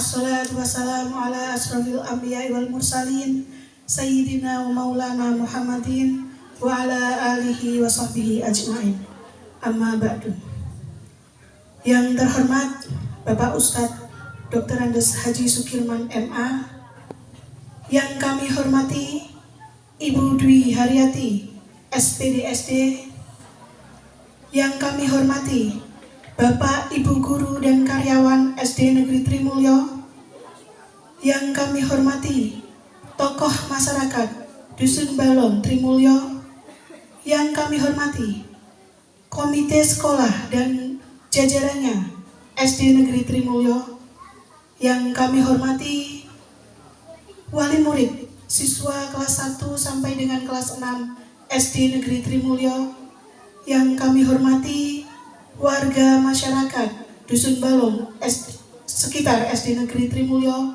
Assalatu wassalamu ala asrafil anbiya wal mursalin Sayyidina wa maulana Muhammadin wa ala alihi wa sahbihi ajma'in. Amma ba'du. Yang terhormat Bapak Ustadz Dr. Andes Haji Sukirman MA, yang kami hormati Ibu Dwi Haryati SPDSD, yang kami hormati Bapak, Ibu Guru dan karyawan SD Negeri Trimulyo, yang kami hormati tokoh masyarakat Dusun Balong Trimulyo, yang kami hormati komite sekolah dan jajarannya SD Negeri Trimulyo, yang kami hormati wali murid siswa kelas 1 sampai dengan kelas 6 SD Negeri Trimulyo, yang kami hormati warga masyarakat Dusun Balong sekitar SD Negeri Trimulyo,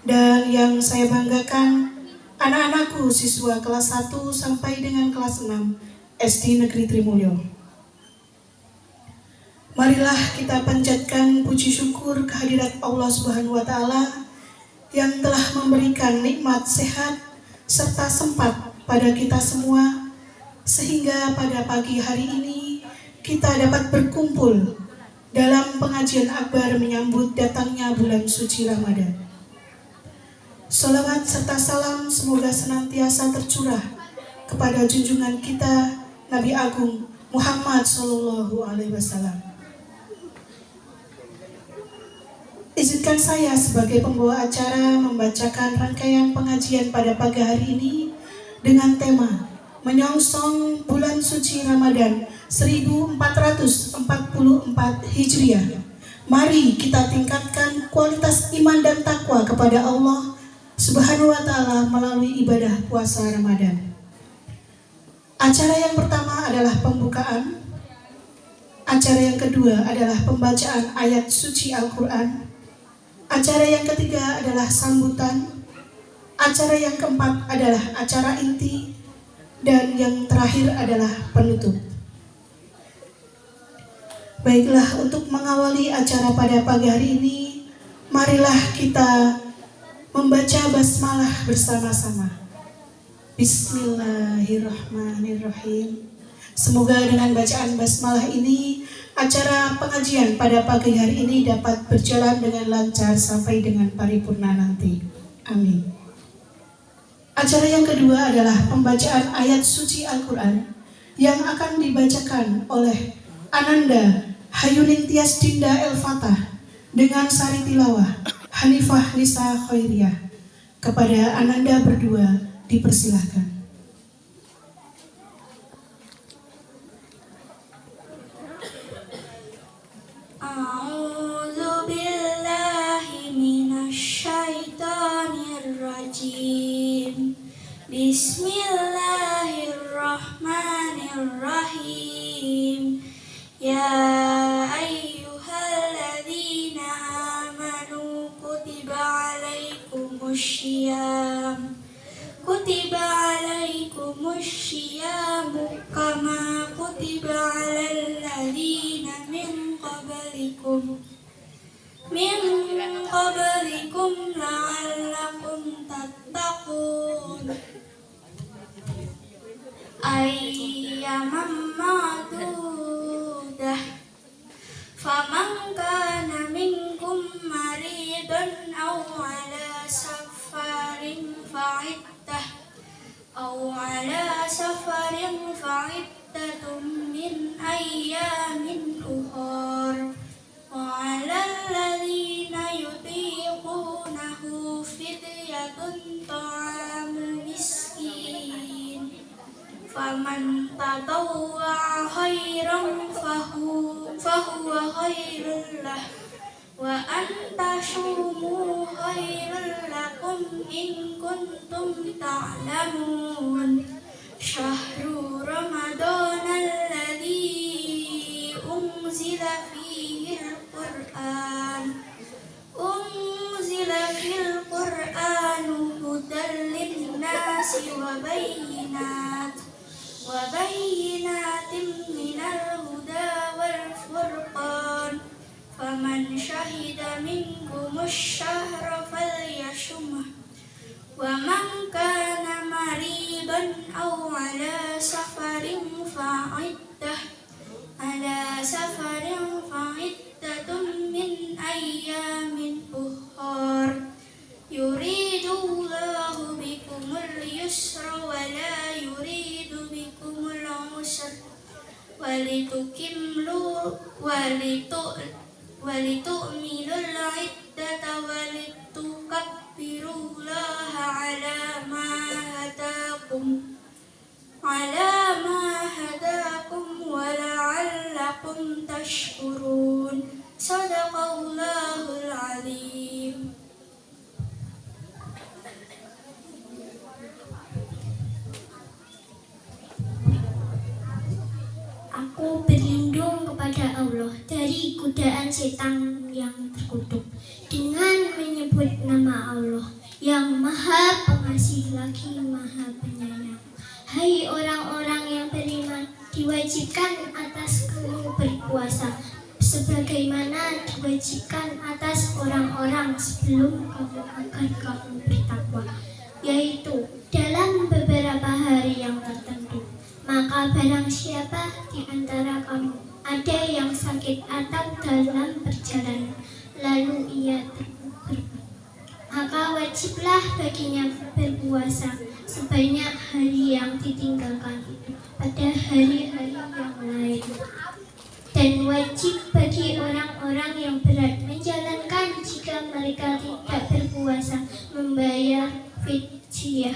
dan yang saya banggakan anak-anakku siswa kelas 1 sampai dengan kelas 6 SD Negeri Trimulyo. Marilah kita panjatkan puji syukur kehadirat Allah Subhanahu wa Ta'ala yang telah memberikan nikmat sehat serta sempat pada kita semua, sehingga pada pagi hari ini kita dapat berkumpul dalam pengajian akbar menyambut datangnya bulan suci Ramadan. Salawat serta salam semoga senantiasa tercurah kepada junjungan kita Nabi Agung Muhammad Sallallahu Alaihi Wasallam. Izinkan saya sebagai pembawa acara membacakan rangkaian pengajian pada pagi hari ini dengan tema menyongsong bulan suci Ramadan 1444 Hijriah. Mari kita tingkatkan kualitas iman dan takwa kepada Allah Subhanahu wa Ta'ala melalui ibadah puasa Ramadan. Acara yang pertama adalah pembukaan. Acara yang kedua adalah pembacaan ayat suci Al-Quran. Acara yang ketiga adalah sambutan. Acara yang keempat adalah acara inti. Dan yang terakhir adalah penutup. Baiklah, untuk mengawali acara pada pagi hari ini, marilah kita membaca basmalah bersama-sama. Bismillahirrahmanirrahim. Semoga dengan bacaan basmalah ini, acara pengajian pada pagi hari ini dapat berjalan dengan lancar sampai dengan paripurna nanti. Amin. Acara yang kedua adalah pembacaan ayat suci Al-Quran yang akan dibacakan oleh Ananda Hayuning Tias Dinda El-Fatah dengan sari tilawah Hanifah Nisa Khairiyah. Kepada Ananda berdua dipersilahkan. A'udzu billahi minasy syaithanir rajim. Bismillahirrahmanirrahim. Ya ayyuhalladzina amanu kutiba alaikumussyiyam kama kutiba alal ladzina min qablikum la'allakum tattaqun. Ayyaman ma'dudah. Faman kana minkum maridan aw ala safarin fa'iddatun min ayyamin ukhar. Wa 'alal ladzina yutiqunahu fidyatun ta'amu miskin. Faman tatawwa'a khairan fahuwa khairul lah. Wa antasumu khairul lakum in kuntum ta'lamun. Syahrul Ramadan alladzi unzila fihi al-Qur'an hudan lin-nasi wa bayyinatin minal huda wal furqan. فمن شهد منكم الشهر فليصمه ومن كان مريضا أو على سفر فعدة من أيام أخر يريد الله بكم اليسر ولا يريد بكم العسر ولتؤمنوا العدة ولتكبروا الله على ما هداكم ولعلكم تشكرون. صدق الله العظيم. Aku berlindung kepada Allah dari godaan setan yang terkutuk dengan menyebut nama Allah yang Maha Pengasih lagi Maha Penyayang. Hai orang-orang yang beriman, diwajibkan atas kamu berpuasa sebagaimana diwajibkan atas orang-orang sebelum kamu agar kamu bertakwa, yaitu dalam beberapa hari yang tertentu. Maka barang siapa di antara kamu ada yang sakit atau dalam perjalanan, lalu ia berbuka, maka wajiblah baginya berpuasa sebanyak hari yang ditinggalkan itu pada hari-hari yang lain. Dan wajib bagi orang-orang yang berat menjalankan jika mereka tidak berpuasa membayar fidyah,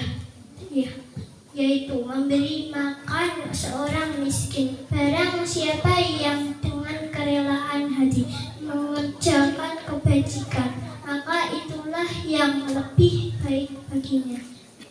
yaitu memberi makan seorang miskin. Barang siapa yang dengan kerelaan hati mengerjakan kebajikan, maka itulah yang lebih baik baginya.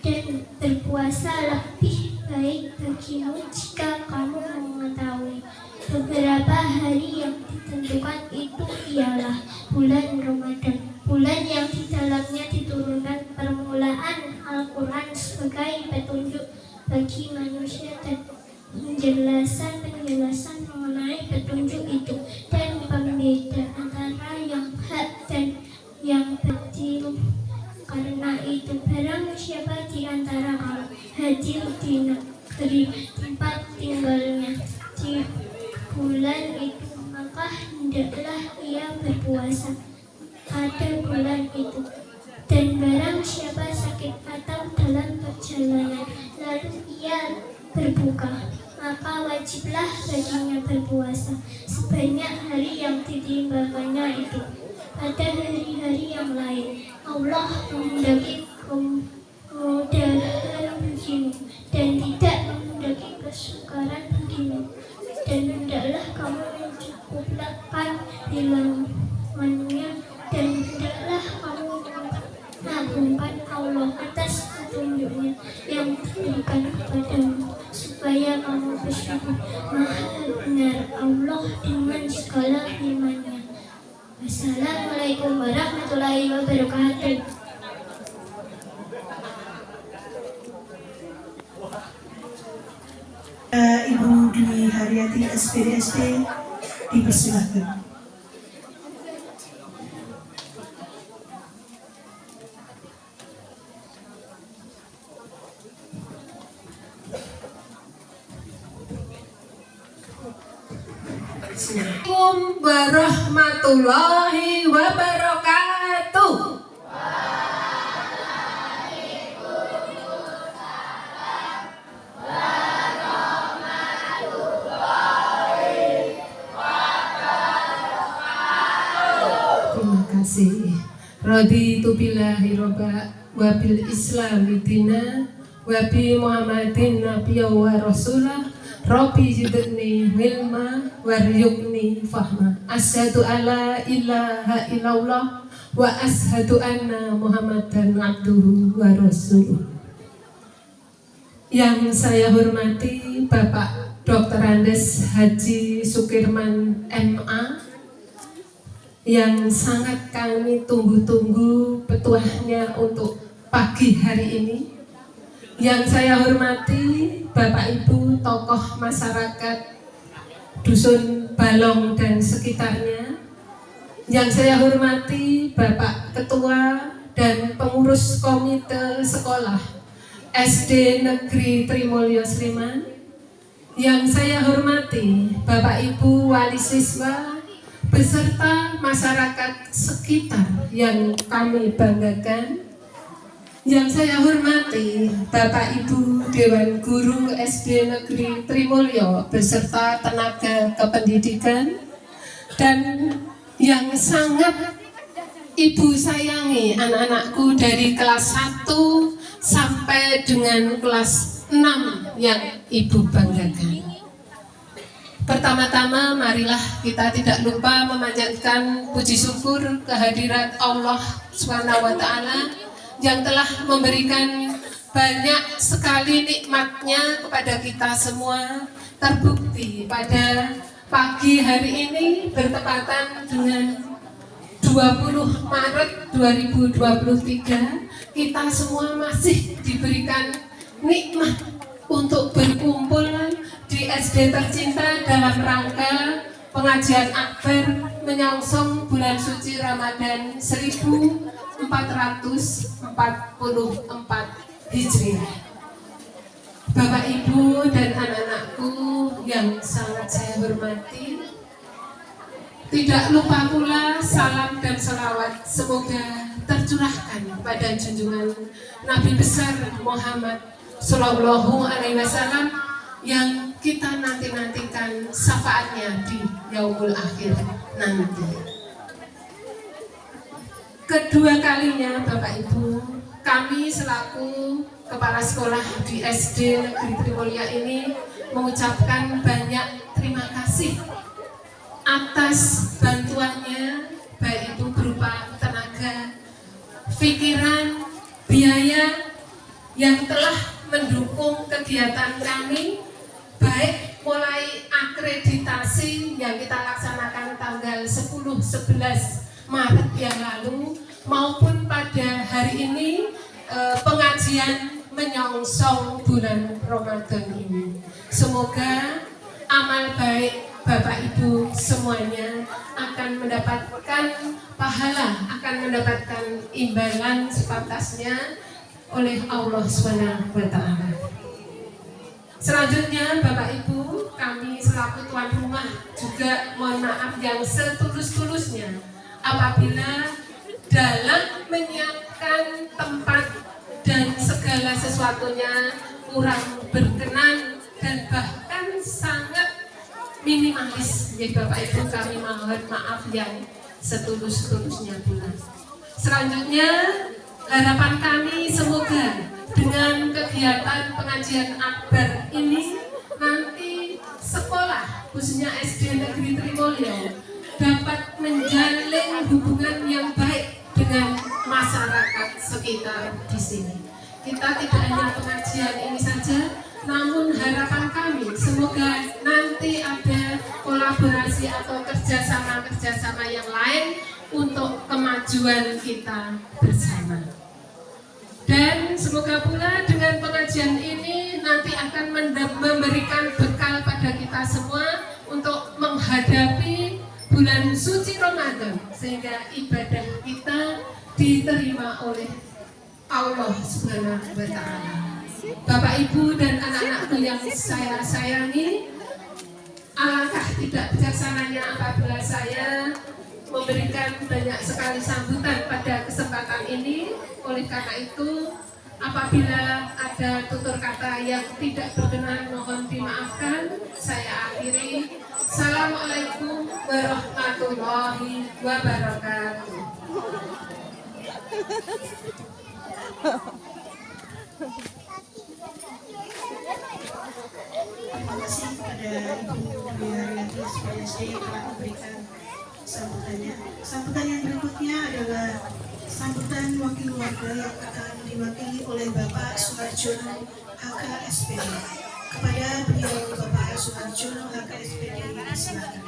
Dan berpuasa lebih baik bagimu jika kamu mengetahui. Beberapa hari yang ditentukan itu ialah bulan Ramadan, bulan yang di dalamnya diturunkan permulaan Al-Quran sebagai petunjuk bagi manusia dan penjelasan mengenai petunjuk itu dan pembeda antara yang hak dan yang batil. Karena itu barang siapa di antara kamu hadir di negeri tempat tinggalnya di bulan itu, maka hendaklah ia berpuasa pada bulan itu. Dan barang siapa sakit atau dalam perjalanan lalu ia berbuka, maka wajiblah baginya berpuasa sebanyak hari yang ditimbangannya itu pada hari-hari yang lain. Allah menghendaki kemudahan bagimu dan tidak menghendaki kesukaran bagimu. Dan hendaklah kamu mencukupkan bilangannya dan hendaklah kamu mengagungkan Allah atas petunjuknya yang diberikan kepadamu supaya kamu bersyukur. Maha benar Allah dengan segala firman-Nya. Wassalamualaikum warahmatullahi wabarakatuh. Ibu Dwi Haryati SPDSD dipersilakan. Assalamualaikum warahmatullahi wabarakatuh. Terima kasih. Raditu billahi robba wa bil islami dina wa bi Muhammadin nabiyya wa rasulah. Rabbi zidni ilma warzuqni fahma. Asyhadu alla ilaha illallah wa asyhadu anna Muhammadan abduhu wa rasuluh. Yang saya hormati Bapak Dr. Andes Haji Sukirman MA, yang sangat kami tunggu-tunggu petuahnya untuk pagi hari ini. Yang saya hormati Bapak Ibu tokoh masyarakat Dusun Balong dan sekitarnya, Yang saya hormati Bapak Ketua dan pengurus komite sekolah SD Negeri Trimulyo Sleman. Yang saya hormati Bapak Ibu wali siswa beserta masyarakat sekitar yang kami banggakan. Yang saya hormati Bapak Ibu Dewan Guru SD Negeri Trimulyo beserta tenaga kependidikan, dan yang sangat Ibu sayangi anak-anakku dari kelas 1 sampai dengan kelas 6 yang Ibu banggakan. Pertama-tama marilah kita tidak lupa memanjatkan puji syukur kehadirat Allah SWT yang telah memberikan banyak sekali nikmatnya kepada kita semua. Terbukti pada pagi hari ini bertepatan dengan 20 Maret 2023, kita semua masih diberikan nikmat untuk berkumpul di SD tercinta dalam rangka pengajian akbar menyongsong bulan suci Ramadan 1444 Hijriah. Bapak Ibu dan anak-anakku yang sangat saya hormati, tidak lupa pula salam dan salawat semoga tercurahkan pada junjungan Nabi besar Muhammad Sallallahu Alaihi Wasallam yang kita nanti-nantikan syafaatnya di yaumul akhir nanti. Kedua kalinya Bapak Ibu, kami selaku kepala sekolah di SD Negeri Trimulyo ini mengucapkan banyak terima kasih atas bantuannya, baik itu berupa tenaga, pikiran, biaya yang telah mendukung kegiatan kami, baik mulai akreditasi yang kita laksanakan tanggal 10-11 Maret yang lalu maupun pada hari ini pengajian menyongsong bulan Ramadan ini. Semoga amal baik Bapak Ibu semuanya akan mendapatkan pahala, akan mendapatkan imbalan sepantasnya oleh Allah SWT. Selanjutnya Bapak Ibu, kami selaku tuan rumah juga mohon maaf yang setulus-tulusnya apabila dalam menyiapkan tempat dan segala sesuatunya kurang berkenan dan bahkan sangat minimalis, ya Bapak Ibu, kami mohon maaf yang setulus-tulusnya pula. Selanjutnya harapan kami semoga dengan kegiatan pengajian akbar ini nanti sekolah khususnya SD Negeri Trimulyo dapat menjalin hubungan yang baik dengan masyarakat sekitar di sini. Kita tidak hanya pengajian ini saja, namun harapan kami semoga nanti ada kolaborasi atau kerjasama yang lain untuk kemajuan kita bersama. Dan semoga pula dengan pengajian ini nanti akan memberikan bekal pada kita semua untuk menghadapi bulan suci Ramadan, sehingga ibadah kita diterima oleh Allah Subhanahu wa Ta'ala. Bapak Ibu dan anak-anakku yang saya sayangi, alangkah tidak bijaksananya apabila saya memberikan banyak sekali sambutan pada kesempatan ini. Oleh karena itu, apabila ada tutur kata yang tidak berkenan mohon dimaafkan. Saya akhiri. Assalamualaikum warahmatullahi wabarakatuh. Terima kasih kepada Ibu Dwi Haryati SPSD telah memberikan sambutannya. Sambutan yang berikutnya adalah sambutan wakil warga yang akan diwakili oleh Bapak Suharjono HKSPD. Kepada beliau Bapak Suharjono HKSPD, silakan.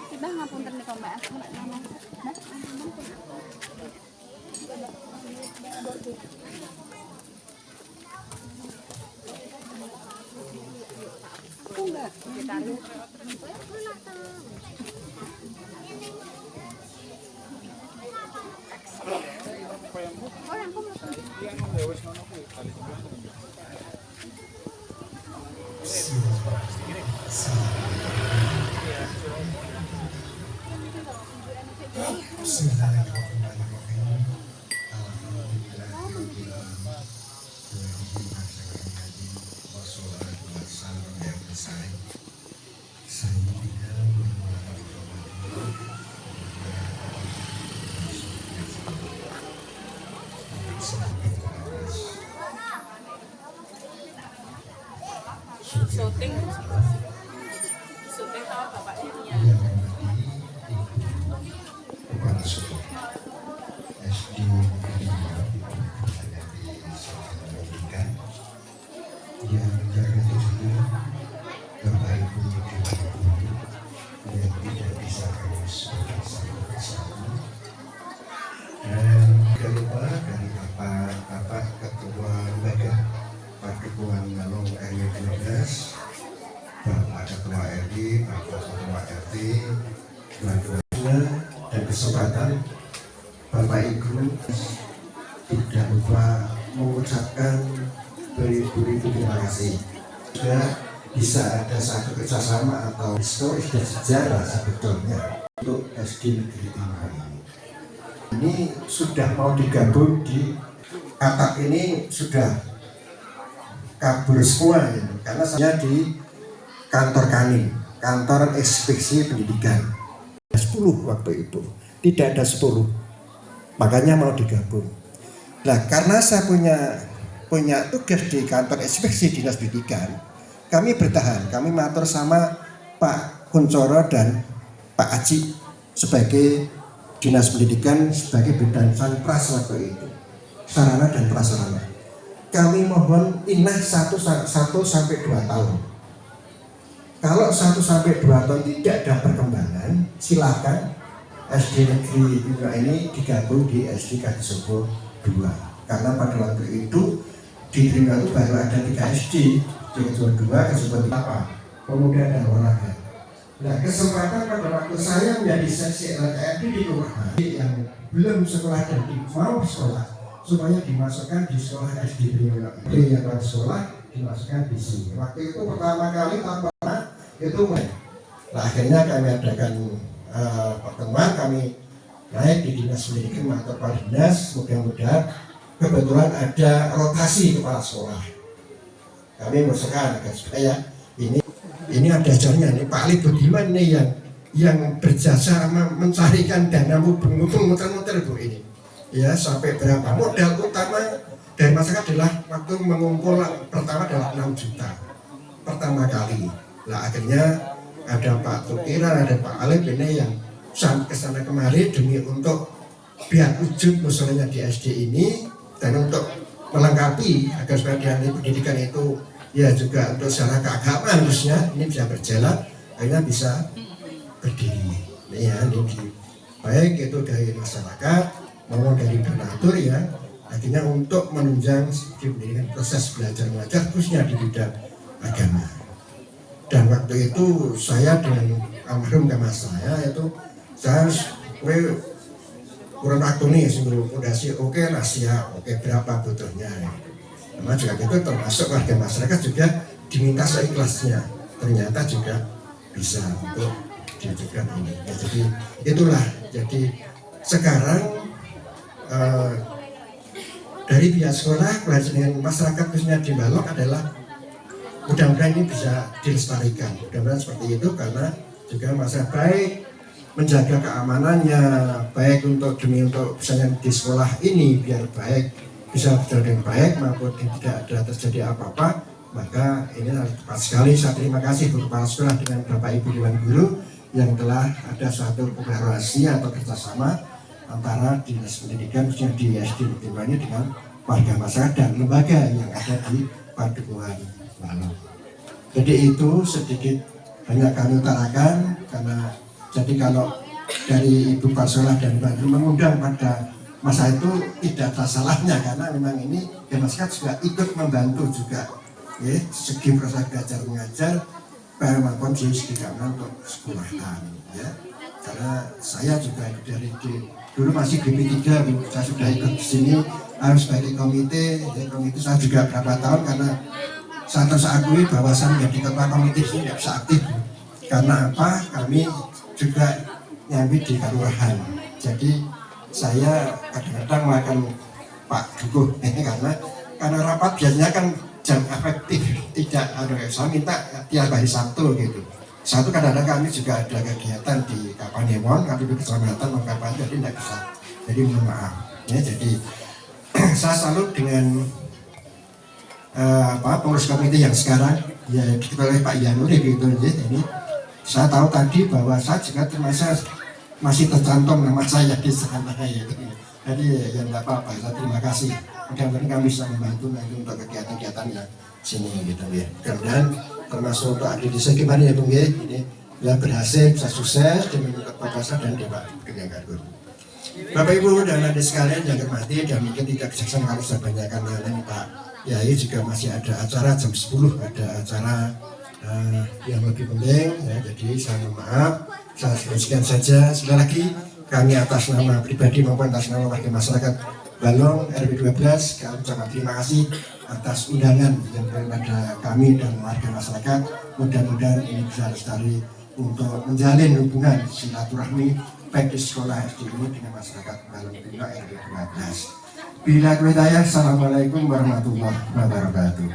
Tiba ngapunten nih Mbak. sekitarnya. Orang kok syuting sama bapaknya Nia. Kepala Sekolah SD pendidikan yang menjaga tersebut Bapak Ibu yang tidak bisa harus bersama dan jangan lupa dari Bapak Ketua Lembaga Padukuhan Manung RW 12, Bapak Ketua RW, Bapak Ketua RT, dua-duanya dan kesempatan Bapak Ibu tidak lupa mengucapkan beribu-ribu terima kasih. Juga bisa ada satu kerjasama atau historis dan sejarah sebetulnya untuk SD Negeri 5 ini. Ini sudah mau digabung di atap ini sudah kabur semua ya, karena saya di kantor kami, kantor inspeksi pendidikan 10 waktu itu, tidak ada 10, makanya mau digabung. Nah karena saya punya tugas di kantor inspeksi dinas pendidikan, kami bertahan, kami matur sama Pak Kuncoro dan Pak Aji sebagai dinas pendidikan, sebagai bidang sanpras waktu itu, sarana dan prasarana. Kami mohon inah 1 sampai 2 tahun. Kalau 1 sampai 2 tahun tidak ada perkembangan, silakan SD Negeri 5 ini digabung di SD Kadisobo 2. Karena pada waktu itu di 5 itu baru ada 3 SD, Kadisobo 2, Kadisobo 3, kemudian ada olahraga. Nah kesempatan pada waktu saya menjadi seksi LKMD di kelurahan yang belum sekolah dan mau sekolah, supaya dimasukkan di sekolah SD yang sekolah dimasukkan di sini. Waktu itu pertama kali tanpa itu, nah, akhirnya kami adakan pertemuan, kami naik di dinas pendidikan atau kepala dinas, mudah-mudahan kebetulan ada rotasi kepala sekolah. Kami masukkan supaya ini ada ajarnya nih Pak Ali Budiman nih yang berjasa mencarikan dana muter-muter Bu ini. Ya sampai berapa, modal utama dari masyarakat adalah waktu mengumpul pertama adalah 6 juta pertama kali. Nah akhirnya ada Pak Tukiran, ada Pak Alif ini yang sampai kesana kemari demi untuk biar wujud musolanya di SD ini dan untuk melengkapi agar supaya di pendidikan itu ya juga untuk secara keagamaan harusnya ini bisa berjalan, akhirnya bisa berdiri. Ya, ini baik itu dari masyarakat maupun dari donatur ya, akhirnya untuk menunjang di pendidikan proses belajar mengajar khususnya di bidang agama. Dan waktu itu saya dengan almarhum kamar saya itu saya harus kurang waktu nih sebelum fondasi oke lah siap, oke berapa butuhnya. Nah, juga itu termasuk warga masyarakat juga diminta seikhlasnya, ternyata juga bisa untuk diajukan ini. Ya, jadi itulah, jadi sekarang dari pihak sekolah dengan masyarakat khususnya di Balok adalah mudah-mudahan ini bisa dilestarikan, mudah-mudahan seperti itu karena juga masyarakat baik menjaga keamanannya, baik untuk demi untuk misalnya di sekolah ini biar baik bisa berjalan dengan baik maupun tidak ada terjadi apa-apa, maka ini tepat sekali. Saya terima kasih untuk kepala sekolah dengan Bapak Ibu Dewan Guru yang telah ada suatu kolaborasi atau kerjasama antara dinas pendidikan khususnya di SD Negeri dengan warga masyarakat dan lembaga yang ada di Padukuhan Balok. Jadi itu sedikit banyak kami utarakan karena jadi kalau dari Ibu Pasolah dan Mbak mengundang pada masa itu tidak ada salahnya karena memang ini ya masyarakat juga ikut membantu juga ya segi proses belajar mengajar maupun di setidaknya untuk sekolahan ya. Karena saya juga dari dulu masih GP3 saya sudah ikut di sini harus sebagai komite saya juga berapa tahun karena saya terus akui bahwa saya menjadi ketua komite ini tidak bisa aktif karena apa, kami juga nyambi di kelurahan, jadi saya kadang-kadang makan Pak Dukuh karena rapat biasanya kan jam efektif tidak saya minta tiap hari Sabtu gitu. Satu kadang-kadang kami juga ada kegiatan di Kapanewon, kami kecamatan Mengkapan, jadi tidak bisa. Jadi mohon maaf. Ya, jadi saya salut dengan pengurus komite yang sekarang ya diketuai oleh Pak Yanuri gitu. Ini saya tahu tadi bahwa saya juga termasuk masih tercantum nama saya di sana ya. Jadi ya tidak apa-apa. Saya terima kasih. Mudah-mudahan kami bisa membantu nanti untuk kegiatan-kegiatan yang sini gitu ya. Kemudian termasuk untuk adik desa gimana ya Bung ya, ini ya berhasil, bisa sukses dengan Bapak dan Dewa Kenyanggargur. Bapak Ibu dan adik sekalian yang hormati, dan mungkin tidak kejaksaan kalau saya banyakkan yang Pak Yai juga masih ada acara jam 10, ada acara yang lebih penting ya, jadi saya mohon maaf, saya sekian saja. Sekali lagi kami atas nama pribadi maupun atas nama warga masyarakat Balong RW 12 kami ucapkan terima kasih atas undangan yang daripada kami dan warga masyarakat. Mudah-mudahan ini bisa lestari untuk menjalin hubungan silaturahmi baik di sekolah SD ini dengan masyarakat Balong RW 12. Bila hidayah, assalamualaikum warahmatullahi wabarakatuh.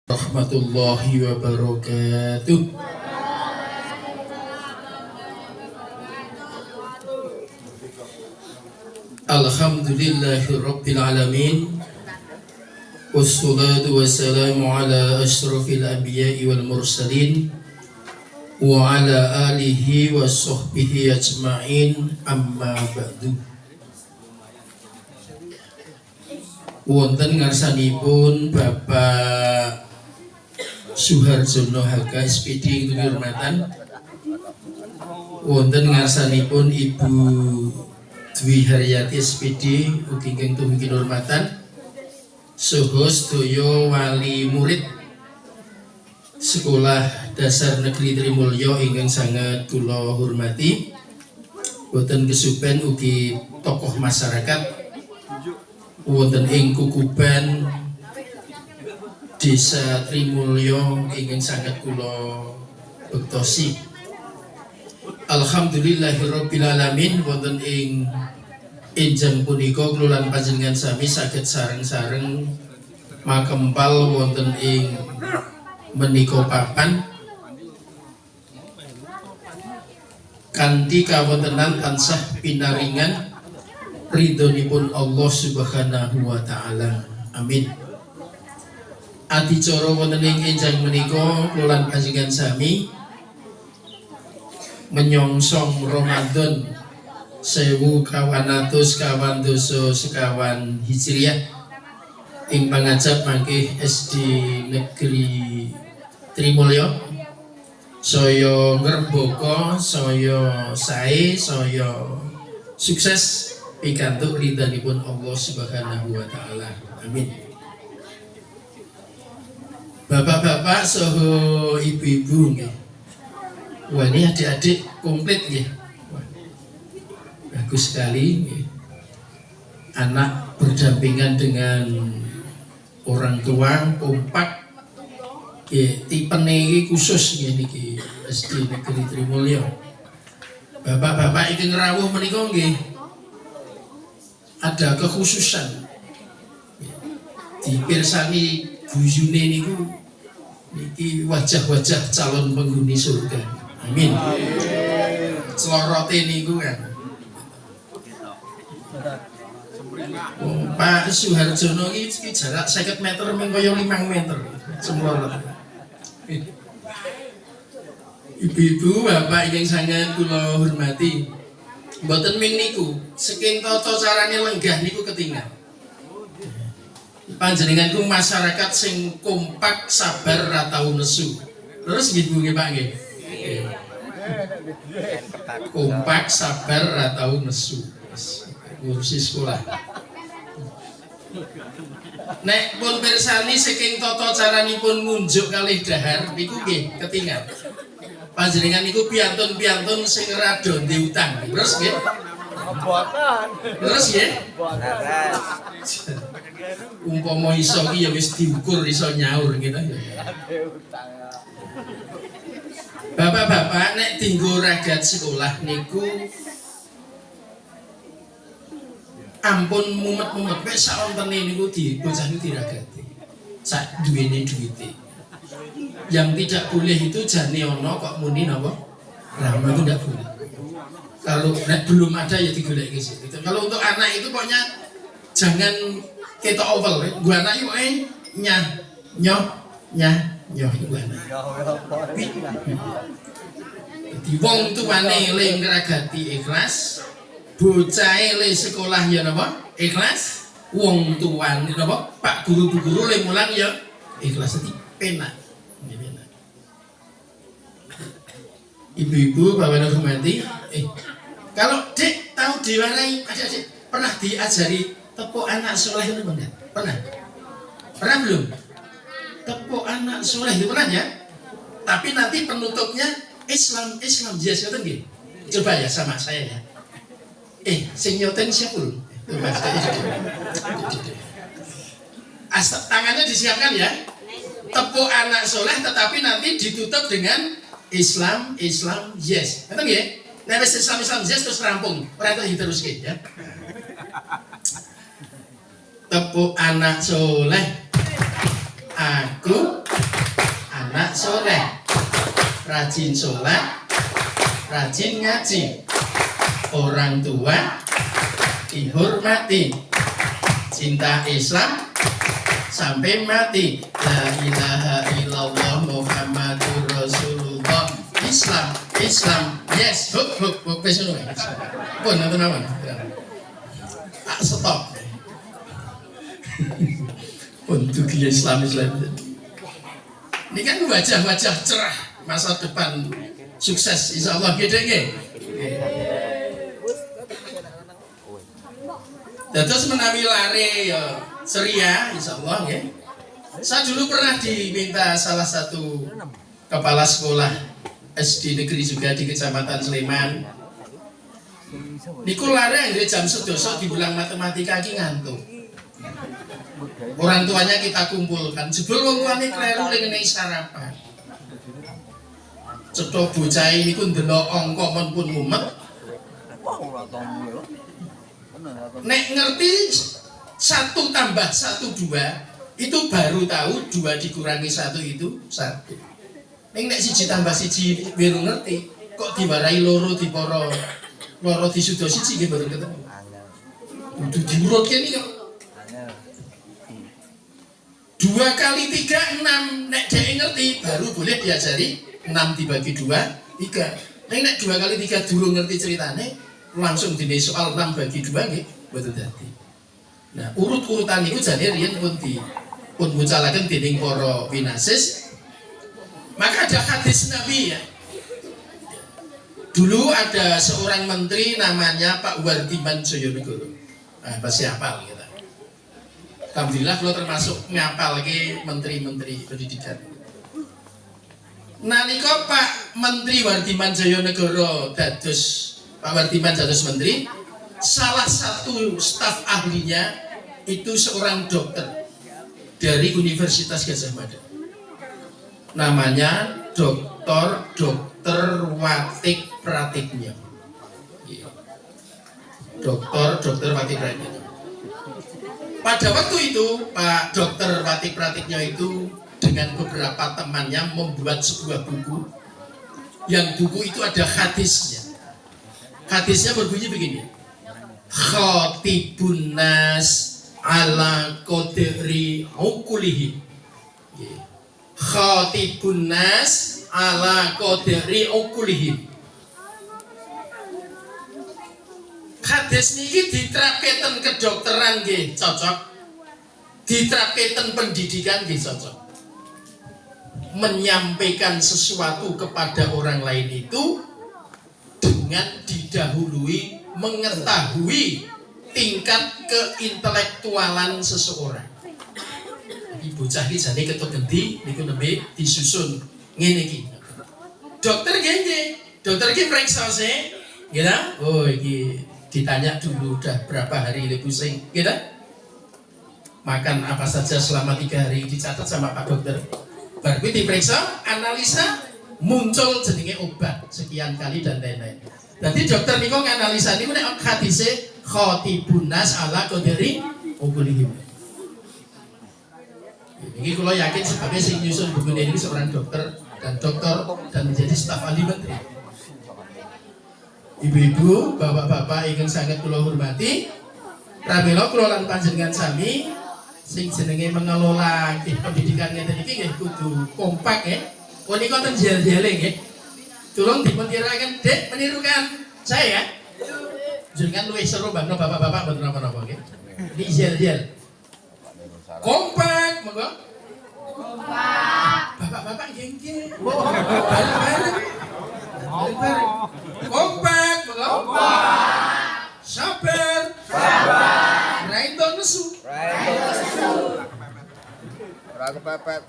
Warahmatullahi wabarakatuh. Alhamdulillahirabbil alamin. Wassalatu wassalamu ala asyrafil anbiya'i wal mursalin wa ala alihi wa sahbihi ajma'in, amma ba'du. Wonten ngarsanipun Bapak Suharjono Haga SPD ingkang dihormatan. Wonten ngarsanipun Ibu Dwi Haryati SPD ugi ingkang tuhu kinurmatan. Saha sedaya wali murid Sekolah Dasar Negeri Trimulyo ingkang sangat kula hormati. Boten kesupen ugi tokoh masyarakat wonten ing Kukuban Desa Trimulyo ingkang sangat kula bektosi. Alhamdulillahirabbil alamin. Wonten ing enjang punika kula lan panjenengan sami saged sareng-sareng makempal wonten ing menika papan kanthi kawontenan tansah pinaringan ridhonipun Allah Subhanahu wa taala. Amin. Adicara wonten ing enjang menika kula lan panjenengan sami menyongsong Ramadan 1400 sekawan Hijriah ing pangajap mangke SD Negeri Trimulyo saya ngrembaka saya sae saya sukses pikantuk ridhanipun Allah Subhanahu wa taala. Amin. Bapak-bapak saha ibu-ibu nggih. Wah, ini adik-adik komplit nggih. Bagus sekali nggih. Anak berdampingan dengan orang tua kompak. Nggih, tipene iki khusus nggih niki SD Negeri Trimulyo. Bapak-bapak iki ngrawuh menika nggih ada kekhususan. Dipirsani buyune niku niki wajah-wajah calon penghuni surga. Amin. Celorote niku kan. Pak Suharjono iki jarak 50 meter mung kaya 5 meter. Semlorot. Ibu-ibu, bapak ingkang sangat kula hormati. Mboten ming niku, saking tata carane lenggah niku ketinggal. Panjenenganku masyarakat sing kompak, sabar, ra tau nesu. Terus nggih Bu nggih Pak nggih. Kompak, sabar, ra tau nesu. Ngurusi sekolah. Nek pun pirsani saking tata caranipun ngunjuk kalih dahar niku nggih ketingal. Panjenengan niku piantun-piantun sing rada diutang. Terus nggih. Terus nggih. Umpama iso ki ya wis diukur iso nyaur gitu ya. Bapak-bapak nek dienggo ragat sekolah niku ampun mumet-mumet wis sawontene niku bocah niku diragati. Sak duwene duwite. Yang tidak boleh itu jane ono kok muni napa? Rama itu tidak boleh. Kalau belum ada ya digolek ke situ. Kalau untuk anak itu pokoknya jangan ketok oval. Gua anak itu nyah nyoh itu anak. Di wong tuane le ngragati ikhlas, bocah le sekolah ya napa? Ikhlas. Wong tuane napa? Pak guru bu guru le mulang ya ikhlas iki penak. Ibu-ibu, bapak hormati, kalau dek tahu diwarai, adik-adik pernah diajari tepuk anak soleh itu enggak? Pernah? Pernah belum? Tepuk anak soleh itu pernah ya? Tapi nanti penutupnya Islam, yes, nyoten nggih. Coba ya sama saya ya. Sing nyoten siapa lho? Coba saya. Tangannya disiapkan ya. Tepuk anak soleh, tetapi nanti ditutup dengan Islam, yes. Ngerti nggih? Nek wis Islam, yes terus rampung. Ora terus ya. Tepuk anak soleh. Aku anak soleh. Rajin sholat, rajin ngaji. Orang tua dihormati. Cinta Islam sampai mati. La ilaha illallah Muhammadur Rasulullah. Islam, yes. Huk, pesono. Pun nonton apa? Stop. Untuk Islam. Ini kan wajah-wajah cerah masa depan sukses insyaallah gede nggih. Terus menawi lare ya ceria insyaallah nggih. Saya dulu pernah diminta salah satu kepala sekolah SD negeri juga di Kecamatan Sleman. Niku lare anggere jam 11 diulang matematika iki ngantuk. Orang tuanya kita kumpulkan, jebul wong tuane kleru ning ngene sarapan. Cetha bocah niku ndelok angka men pun mumet. Nek ngerti 1 tambah 1 2 itu baru tahu 2 dikurangi 1 itu 1. Ning nek 1 tambah 1 baru ngerti, kok diwarai loro diporo loro disudo 1 nggih baru ketemu. Kudu diurutke iki kok. 2 kali 3 6, nek dhek ngerti baru boleh diajari 6 dibagi 2 3. Nek 2 kali 3 durung ngerti ceritane langsung dene soal 6 bagi 2 nggih boten dadi. Nah, urut-urutan niku jane riyen pun mucalaken dening para winasis. Maka ada hadis Nabi ya. Dulu ada seorang menteri namanya Pak Wardiman Joyonegoro. Nah, pasti hafal kita. Alhamdulillah kalau termasuk ngapal ke menteri-menteri pendidikan. Nalika Pak Menteri Wardiman Joyonegoro dados Pak Wardiman dados menteri, salah satu staf ahlinya itu seorang dokter dari Universitas Gadjah Mada. Namanya Dr. Watik Pratiknya. Dr. Watik Pratiknya. Pada waktu itu Pak Dr. Watik Pratiknya itu dengan beberapa temannya membuat sebuah buku. Yang buku itu ada hadisnya. Hadisnya berbunyi begini. Khatibun nas ala qadri uqulihim. Khatibun nas ala qadri uqulihim. Hadis niki diterapke ten kedokteran nggih cocok. Diterapke ten pendidikan nggih cocok. Menyampaikan sesuatu kepada orang lain itu dengan didahului mengetahui tingkat keintelektualan seseorang. Ibu bocah iki jane ketok gendi niku nembe disusun ngene iki. Dokter nggih, dokter iki periksa sih, gitu? Oh iki ditanya dulu udah berapa hari ini pusing, gitu? Makan apa saja selama 3 hari dicatat sama Pak Dokter. Baru diperiksa, analisa, muncul jenenge obat sekian kali dan lain-lain. Jadi dokter niku nganalisa niku nek hadise khatibun nas ala qadri uqulihim. Ini kalau yakin sebagai sing nyusun buku ini seorang dokter dan menjadi staf ahli menteri. Ibu-ibu, bapak-bapak ingin sangat kula hormati, pramila kula lan panjenengan sami sing jenenge mengelola pendidikan ngeten iki nggih kudu kompak ya. Punika ten jel-jele nggih. Tolong dimentiraken, Dek, menirukan saya. Jenengan luwih seru bangno bapak-bapak mboten napa-napa nggih. Di jel-jel. Kompak, monggo. Kompak. Bapak-bapak nggih. Bareng-bareng. Kompak, monggo. Kompak. Sabar. Sabar. Raito nesu. Ora kepepet.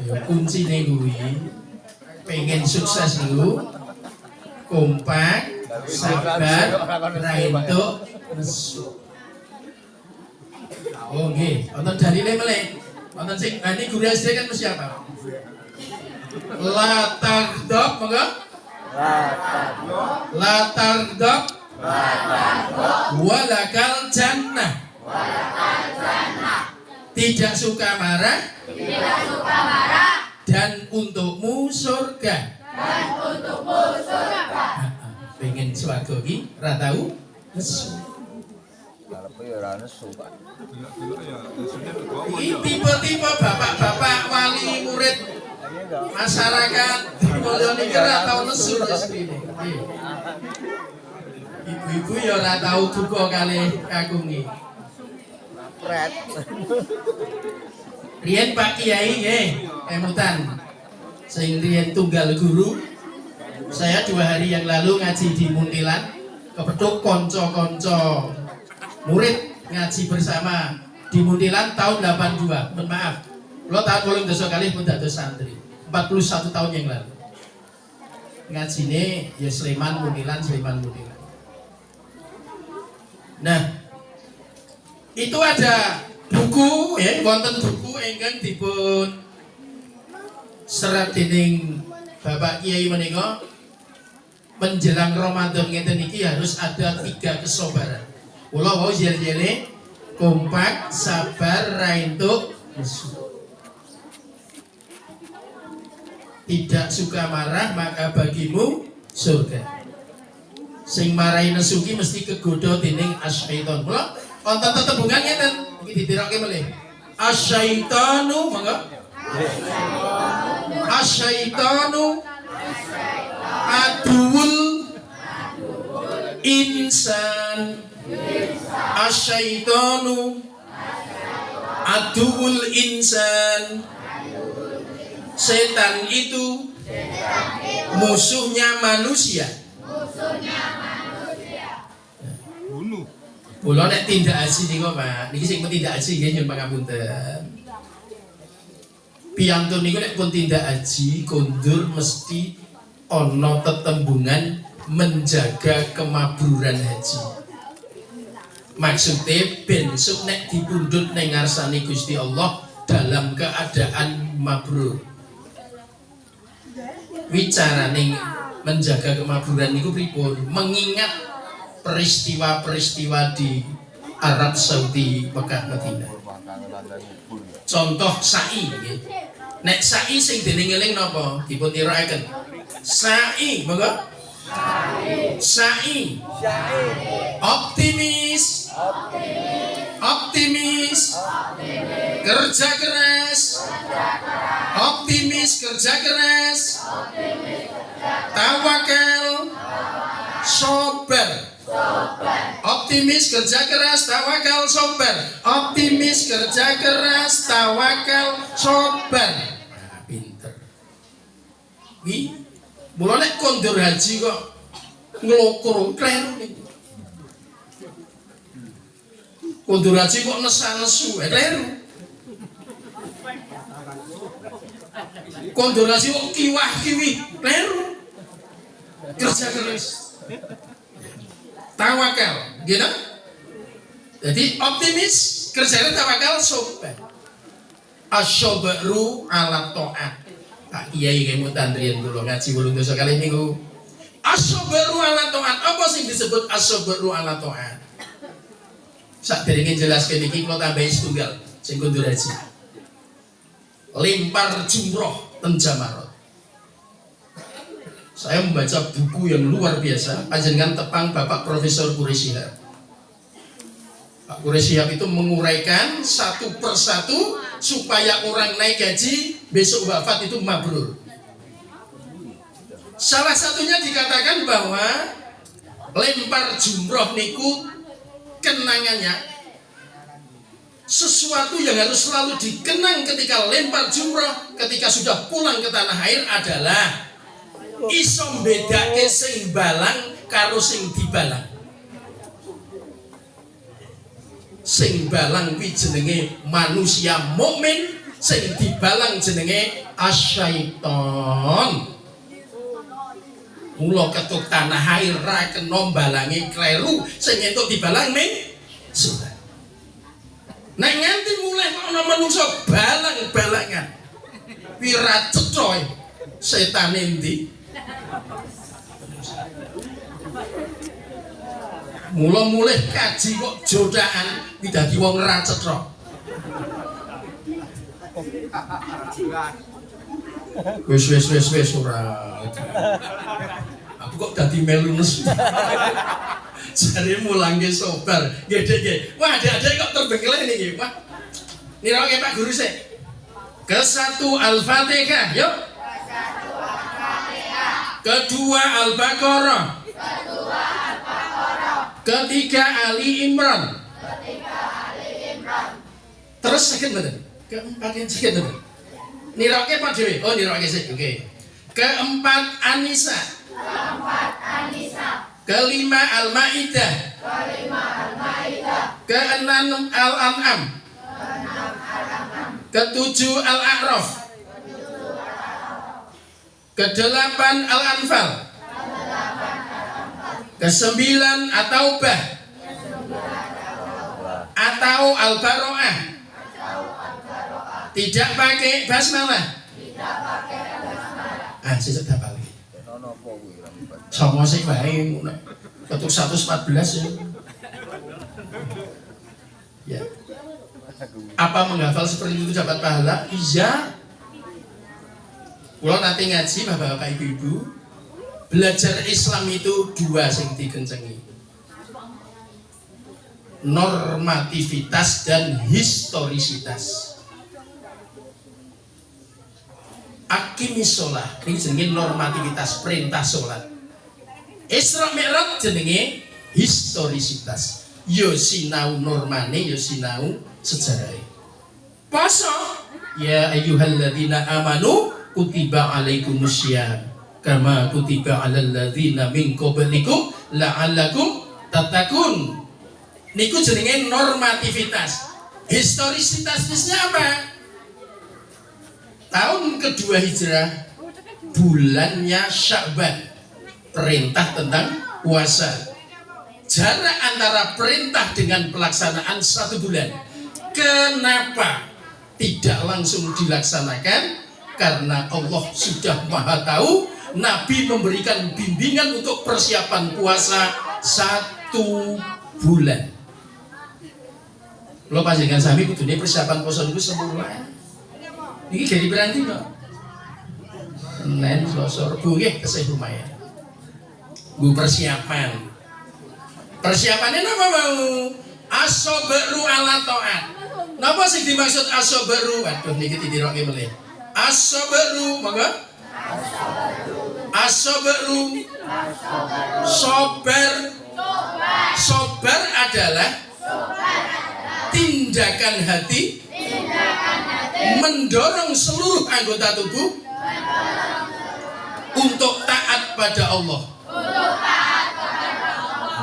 Ya kuncine kuwi pengen sukses niku kompak, sabar, raito nesu. Oh nggih, wonten dalile meleh. Wonten sing ini guru SD kan mesti apa? Latar dok, monggo. Latar dok. Walakal jannah. Tidak suka marah. Dan untukmu surga. Pengen swarga iki ra tau nesu. Karepe ya ora nesu, Pak. Ini tipe-tipe bapak-bapak wali murid masyarakat mulya niki ora tau nesu restrine. Ibu-ibu ya ora tau duka kalih kakungi. Pret. Riyen Pak Kiai nggih, emutan. Sing riyen tunggal guru. Saya 2 hari yang lalu ngaji di Muntilan, kepethuk kanca-kanca murid ngaji bersama di Muntilan tahun 82. Mohon maaf. Kula tahun 8 kali pun dados santri. 41 tahun yang lalu. Ngajine ya Sleman Muntilan. Nah, itu ada buku ya, wonten buku ingkang dipun serat dening Bapak Kiai menika menjelang Ramadan ngeten iki harus ada 3 kesabaran. Kula wau jel-jele kompak, sabar, raintuk, nesu. Tidak suka marah maka bagimu surga. Sing marahi nesu ki mesti kegoda dening asyaiton. Kula wonten tetembungan ngeten iki ditirokke melih. Asyaitanu monggo. Asyaitanu aduul insan. Asyaitanu aduul insan. Setan itu musuhnya manusia. Kula nek tindak aji niku Pak, niki sing tindak aji nggih nyuwun pangapunten. Piyantun niku nek pun tindak aji kondur mesti ana tetembungan menjaga kemabruran haji. Maksudnya besok nek dipundhut ning ngarsane Gusti Allah dalam keadaan mabrur. Wicarane menjaga kemabruran niku pripun? Mengingat peristiwa-peristiwa di Arab Saudi, Mekah, Madinah. Contoh sa'i nggih. Nek sa'i sing dening-eling napa? Dipun tirakaken. Sa'i, monggo. Sa'i. Optimis. Kerja keras. Optimis, kerja keras. Tawakal. Sabar. Optimis, kerja keras, tawakal, sabar. Optimis, kerja keras, tawakal, sabar. Nah, pinter. Mula nek kondur haji kok nglokro kleru niku. Kondorasi kok nesu, kleru. Kondorasi kok kiwah-kiwi, kleru. Kerja keras. Tawakal, gitu. Jadi optimis, kerjanya tawakal, sobat. Asyobru ala ta'at. Pak Kiai kamu tandrian dulu ngaji ulun dosa kali minggu. Asyobru ala ta'at. Apa sih disebut asyobru ala ta'at? Sak derenge jelaskan iki kula tambahi setunggal sing kundur haji. Lempar jumroh ten Jamarot. Saya membaca buku yang luar biasa, panjenengan tepang Bapak Profesor Quraisyihab. Pak Quraisyihab itu menguraikan satu persatu supaya orang naik gaji besok wafat itu mabrur. Salah satunya dikatakan bahwa lempar jumroh niku kenangannya sesuatu yang harus selalu dikenang ketika lempar jumroh, ketika sudah pulang ke tanah air adalah iso mbedake sing balang karo sing dibalang. Sing balang kuwi jenenge manusia mukmin, sing dibalang jenenge asyaiton. Mula ketuk tanah air ra kena balange kleru, sing entuk dibalang ming sudah. Nek nganti mulai ana manungsa balang-balangan, kuwi ra cetha setan endi. Mula mulai kaji kok jodaan tidak di wong ra cetha. Wis ora. Aku kok dadi melu nesu. Jare mulange sobar. Nggih. Wah, adik-adik kok terbengkeleh niki. Wah. Nirake Pak Guru sik. Kesatu Al-Fatihah, yuk. Kedua Al-Baqarah. Ketiga Ali Imran. Terus sakit betul. Keempat yang sakit betul. Nirake Pak Dewi. Oh, nirake sih. Oke. Keempat Anisa. Kelima Al-Maidah. Keenam Al-An'am. Ketujuh Al-A'raf. Kedelapan Al-Anfal. Kesembilan At-Taubah atau Al-Baro'ah. Tidak pakai basmalah. Sesuk dapal iki. Sama sih bae ketuk 114 ya. Apa menghafal seperti itu dapat pahala? Iya. Kalau nanti ngaji bapak-bapak ibu-ibu, belajar Islam itu dua sing dikencengi. Normativitas dan historisitas. Aqimis sholat, ini jenenge normativitas perintah sholat. Isra Mi'raj jenenge historisitas. Yo sinau normane, yo sinau sejarah. Poso, ya ayyuhalladzina amanu kutiba alaikumussyam kama kutiba alal ladzina min qablikum la'allakum tattaqun. Niku jenenge normativitas. Historisitasnya apa? Tahun kedua hijrah, bulannya Sya'ban, perintah tentang puasa. Jarak antara perintah dengan pelaksanaan 1 bulan. Kenapa tidak langsung dilaksanakan? Karena Allah sudah Maha tahu. Nabi memberikan bimbingan untuk persiapan puasa 1 bulan. Lo panjenengan sami kudune persiapan puasa itu sempurna. Ini jadi berarti kok. Senin, Selasa, Rabu nggih tesih lumayan. Bu persiapan. Persiapannya apa mau? Asobru ala ta'at. Napa sing dimaksud asobru? Waduh niki didiroke melih. Asobru, monggo. Asobru. Sobar. Sobar adalah tindakan hati mendorong seluruh anggota tubuh untuk taat pada Allah.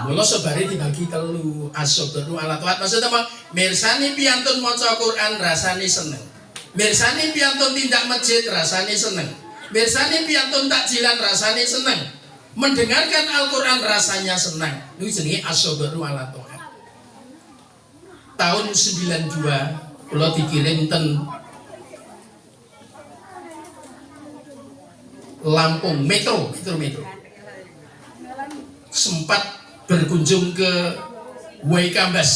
Mula sobare dibagi telu, as-sabru ala taat. Maksudnya apa? Mirsani piantun maca Quran rasane seneng. Mirsani piantun tindak masjid rasane seneng. Mirsani piantun takjilan rasane seneng. Mendengarkan Al-Qur'an rasanya senang. Niku jenenge as-sabru ala taat. Tahun 92 kula dikirim ten Lampung metro. Sempat berkunjung ke Waikambas,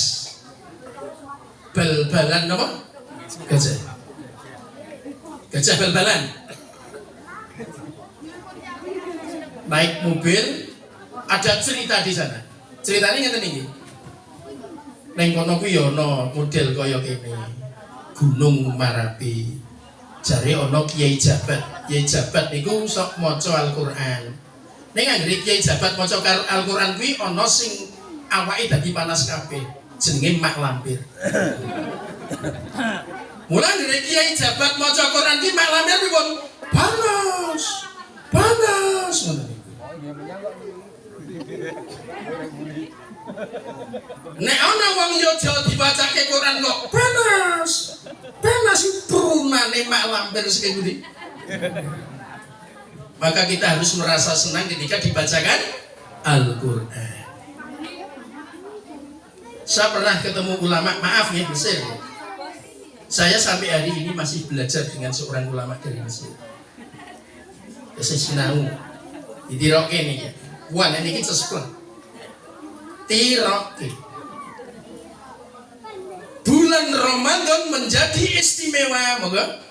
bal-balan apa? Gajah bal-balan. Naik mobil, ada cerita di sana. Ceritanya ngeten iki. Neng kono kuwi ana model kaya kene. Gunung Marapi. Jare ana Kiai Jabat. Kiai Jabat niku sok maca Al-Qur'an. Ning anggere Kiai Jabat maca Al-Qur'an kuwi ana sing awake dadi panas kabeh. Jenenge Mak Lampir. Mula anggere Kiai Jabat maca Qur'an ki Mak Lampir pripun? Panas. Panas ngoten niku. Nek ana wong Yojo dibacake Quran kok panas. Panas prunane Mak Lampir sing ngendi. Maka kita harus merasa senang ketika dibacakan Al-Qur'an. Saya pernah ketemu ulama, maaf ya, Mesir. Saya sampai hari ini masih belajar dengan seorang ulama dari Mesir. Saya sinau. Ditiroke nih ya. Wan ini kita sekolah. Tiroke. Bulan Ramadan menjadi istimewa, moga.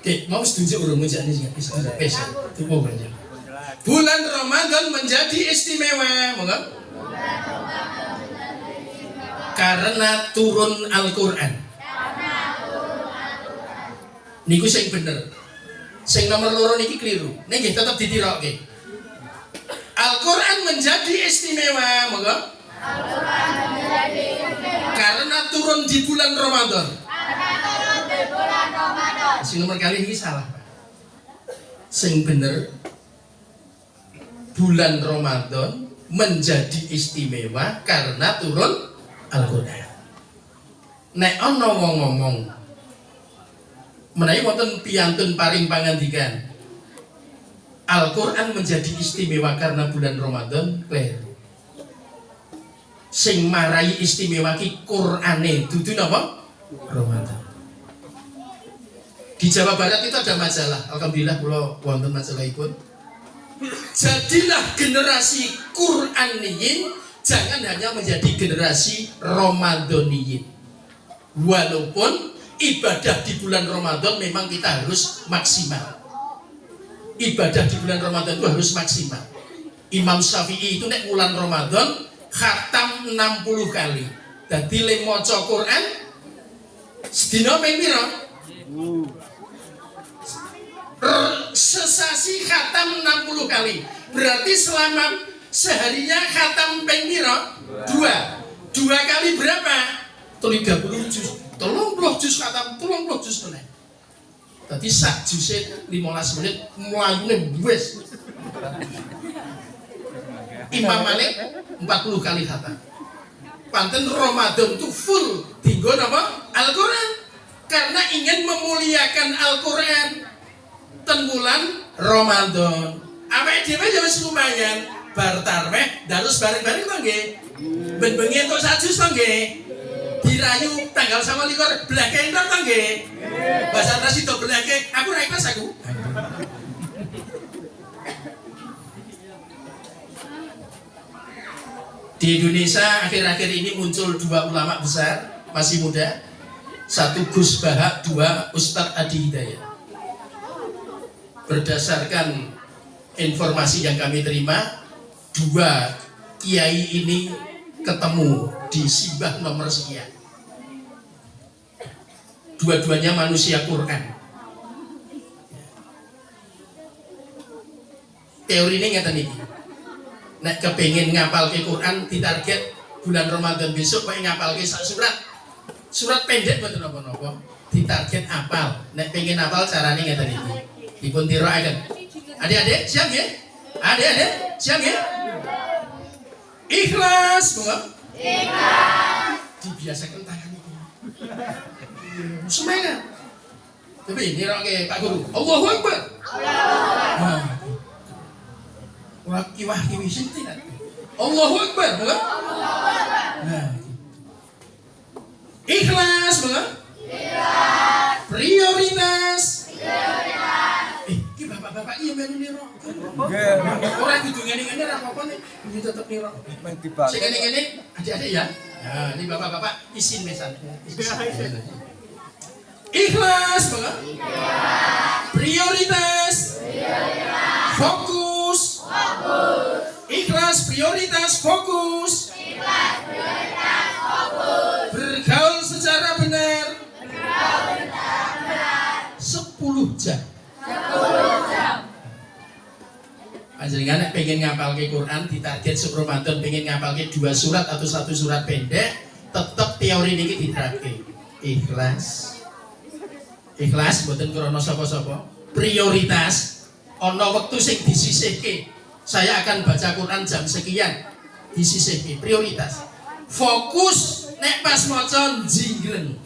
Oke, mau setuju urung menjadi nggak bisa itu mau banyak. Bulan Ramadan menjadi istimewa, moga. Karena turun Al-Qur'an. Niku sing bener. Sing nomor loro niki keliru. Niki tetap ditiroke. Al-Qur'an menjadi istimewa, moga. Karena turun di bulan Ramadan. Sing nomor kali ini salah, Pak. Sing bener, bulan Ramadan menjadi istimewa karena turun Al-Qur'an. Nek ana wong ngomong menawi wonten piyantun paring pangandikan Al-Qur'an menjadi istimewa karena bulan Ramadan, kleru. Sing marai istimewa ki Qur'ane dudu napa? Ramadan. Di Jawa Barat itu ada majalah, alhamdulillah kula wonten majalahipun. Jadilah generasi Qur'aniyin, jangan hanya menjadi generasi Ramadaniyin. Walaupun ibadah di bulan Ramadan memang kita harus maksimal. Ibadah di bulan Ramadan itu harus maksimal. Imam Syafi'i itu nek bulan Ramadan khatam 60 kali. Dadi le maca Quran sedina ping pira? Sesasi khatam 60 kali. Berarti selama seharinya khatam ping pira? 2 kali berapa? 30 juz. 30 juz khatam, 30 juz meneh. Dadi sak juse 15 menit mlayune wis. Imam Malik 40 kali khatam. Panten Ramadan itu full dinggo napa? Al-Qur'an. Karena ingin memuliakan Al-Qur'an ten bulan Ramadan. Awake dhewe ya wis lumayan bar tarweh darus bareng-bareng to nggih. Ben bengi entuk sajus to nggih. Dirayu tanggal 29 blake entuk to nggih. Bahasa Inggris itu blake, aku ra ikhlas aku. Di Indonesia akhir-akhir ini muncul 2 ulama besar, masih muda. 1 Gus Bahak, 2 Ustadz Adi Hidayat. Berdasarkan informasi yang kami terima, 2 kiai ini ketemu di Simbah nomor sekian. Dua-duanya manusia Quran. Teori ini ngeten iki. Nek kepengin ngapalke Quran ditarget bulan Ramadan besok kok ngapalke sak surat. Surat pendek mboten napa-napa. Ditarget apal. Nek pengen apal carane ngeten iki. Dipun tirokaken. Adik-adik siap ya? Adik-adik, siap ya? Ikhlas, bunga? Ikhlas. Dibiasakan tangan itu. Semangat. Tapi ini orang Pak Guru. Allahu Akbar. Nah, waki-waki sinti kan? Allahu Akbar, bunga? Nah, ikhlas, bunga? Ikhlas. Prioritas. Bapak-bapak iya melu niro. Ora kudu ngene-ngene ra apa-apa nih, kudu tetep niro. Sing ngene-ngene adik-adik ya. Nah, ini bapak-bapak isin mesan. Ikhlas, Bang. Prioritas. Fokus. Ikhlas, prioritas, fokus. Bergaul secara benar. 10 jam. Panjenengan pengen ngapal ke Quran di target Ramadan pengen ngapal ke 2 surat atau 1 surat pendek, tetap teori ini diterapkan. Ikhlas mboten krana sapa-sapa. Prioritas ana wektu sing disisihke. Saya akan baca Quran jam sekian, disisihke prioritas. Fokus nek pas maca jingreng.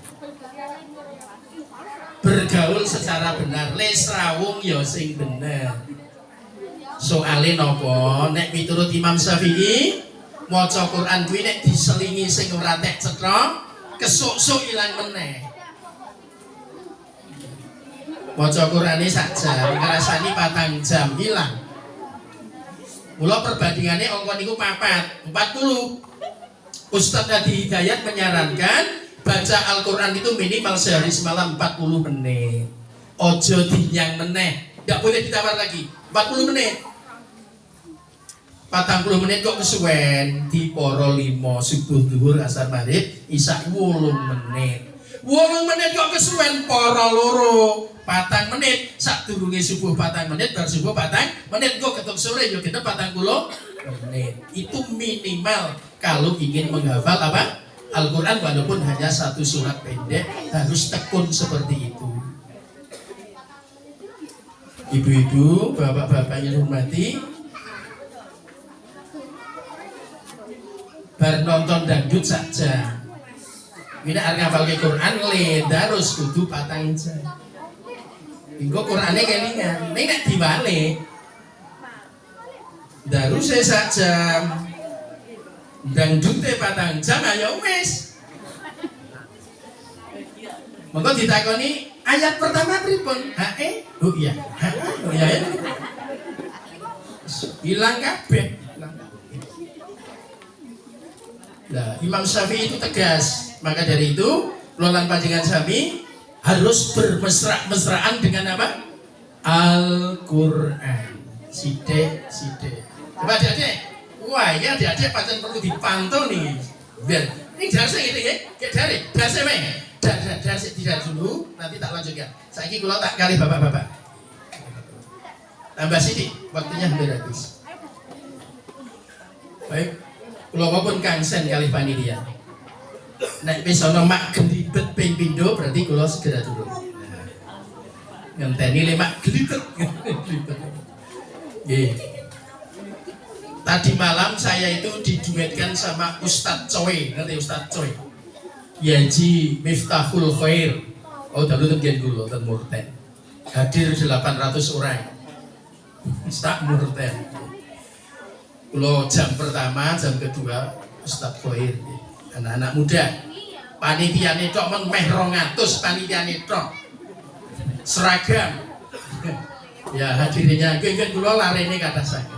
Bergaul secara benar, les rawung ya sing bener. Soale napa? Nek miturut Imam Syafi'i, maca Quran kuwi nek diselingi sing ora tek cetha, kesuk-suk ilang meneh. Maca Qurane sak jam, ngrasani 4 jam ilang. Mula perbandingannya angka niku 40. Ustadz Hadi Hidayat menyarankan baca Al-Quran itu minimal sehari semalam 40 menit. Ojo dinyang meneh, tidak boleh ditawar lagi. 40 menit. 40 menit kok kesuwen di poro 5 subuh zuhur asar maghrib isya 8 menit. 8 menit kok kesuwen poro loro 4 menit sadurunge subuh 4 menit bar subuh 4 menit kok ketok sore yo kita 40 menit. Itu minimal kalau ingin menghafal apa? Al-Quran walaupun hanya 1 surat pendek harus tekun seperti itu. Ibu-ibu, bapak-bapak yang hormati, bar nonton dangdut saja. Ini arep ngapal ke Quran harus kudu 4 jam. Engko Qurane kelingan, nek diwale harus sak jam. Dangdute 4 jam ayo wis. Monggo ditakoni ayat pertama pripun? Oh iya. Oh iya. Hilang kabeh. Nah, Imam Syafi'i itu tegas. Maka dari itu, lolan panjenengan sami harus bermesra-mesraan dengan apa? Al-Qur'an. Sithik. Coba adik-adik. Wah, ya adik-adik pancen perlu dipantau nih. Biar ini darasnya gitu ya. Kayak darasnya meh. Darasnya tidak dulu, nanti tak lanjutkan. Saiki kula tak kali bapak-bapak. Tambah sithik, waktunya hampir habis. Baik. Kula pun kangsen kali panitia. Nek wis ana mak gelibet ping pindho berarti kula segera turun. Ngenteni le mak gelibet. Nggih. Tadi malam saya itu diduetkan sama Ustadz Coy, ngerti Ustadz Coy? Yaji Miftahul Khair. Oh, dulu tengen dulu ten Murten. Hadir 800 orang. Ustadz Murten. Kalau jam pertama, jam kedua Ustadz Khair. Anak-anak muda. Panitiane tok men meh 200 panitiane tok. Seragam. Ya hadirnya nggih kula larene kata saya.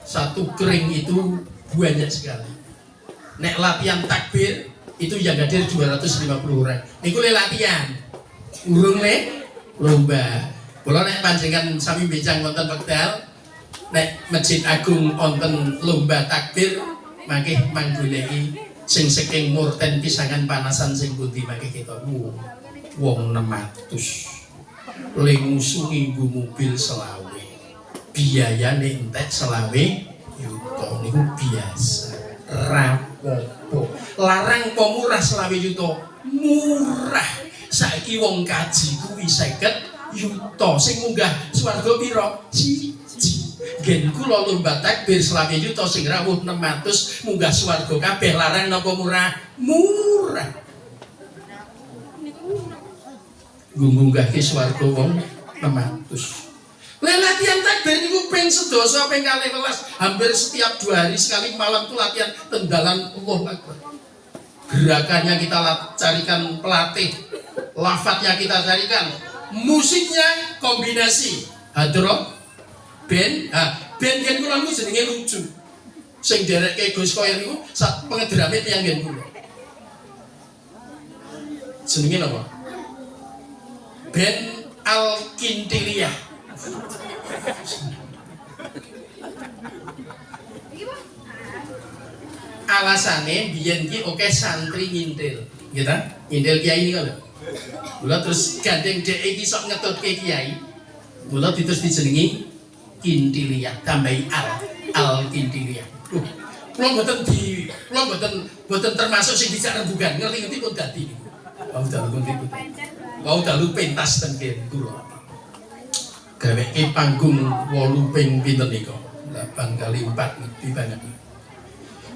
1 kering itu banyak sekali. Nek latihan takbir itu yang hadir 250 orang. Niku le latihan. Urung le lomba. Kula nek panjenengan sami becang wonten wekdal nek Masjid Agung wonten lomba takbir mangke manggoleki sing saking Murten pisangan panasan sing pundi mangke kita. Wong 600. Le ngusungi nggo mobil selawe. Biayane entek 20 juta niku biasa. Rapopo. Larang kok murah 20 juta. Murah. Saiki wong kaji kuwi 50 juta. Sing munggah swarga pira? 1. gen kula lomba takbir selami yuta sing rawuh 600 munggah swarga kabeh larang napa murah? Murah. Munggah ke swarga wong 600. Latihan takbir niku ping sedasa ping 12 hampir setiap 2 hari sekali malam tuh latihan tendalan Allahu Akbar. Gerakannya kita carikan pelatih, lafadznya kita carikan, musiknya kombinasi hadroh band, band kan kula niku jenenge lucu. Sing dereke Gus Koyer niku sak pengedrame tiyang ngen kula. Jenenge napa? Band Al-Kintilia. Alasane biyen ki oke santri ngintil, gitu kan? Ngintil kiai ini kan. Mula terus gandeng dhek iki sok ngetutke kiai. Mula terus dijenengi Kintilia, tambahi Al-Kintilia. Kula mboten termasuk sing dijak rembugan, ngerti-ngerti pun dadi niku. Wau dalu pentas ten kula. Gaweke panggung 8 ping pinten nika? 8 kali 4 lebih banyak.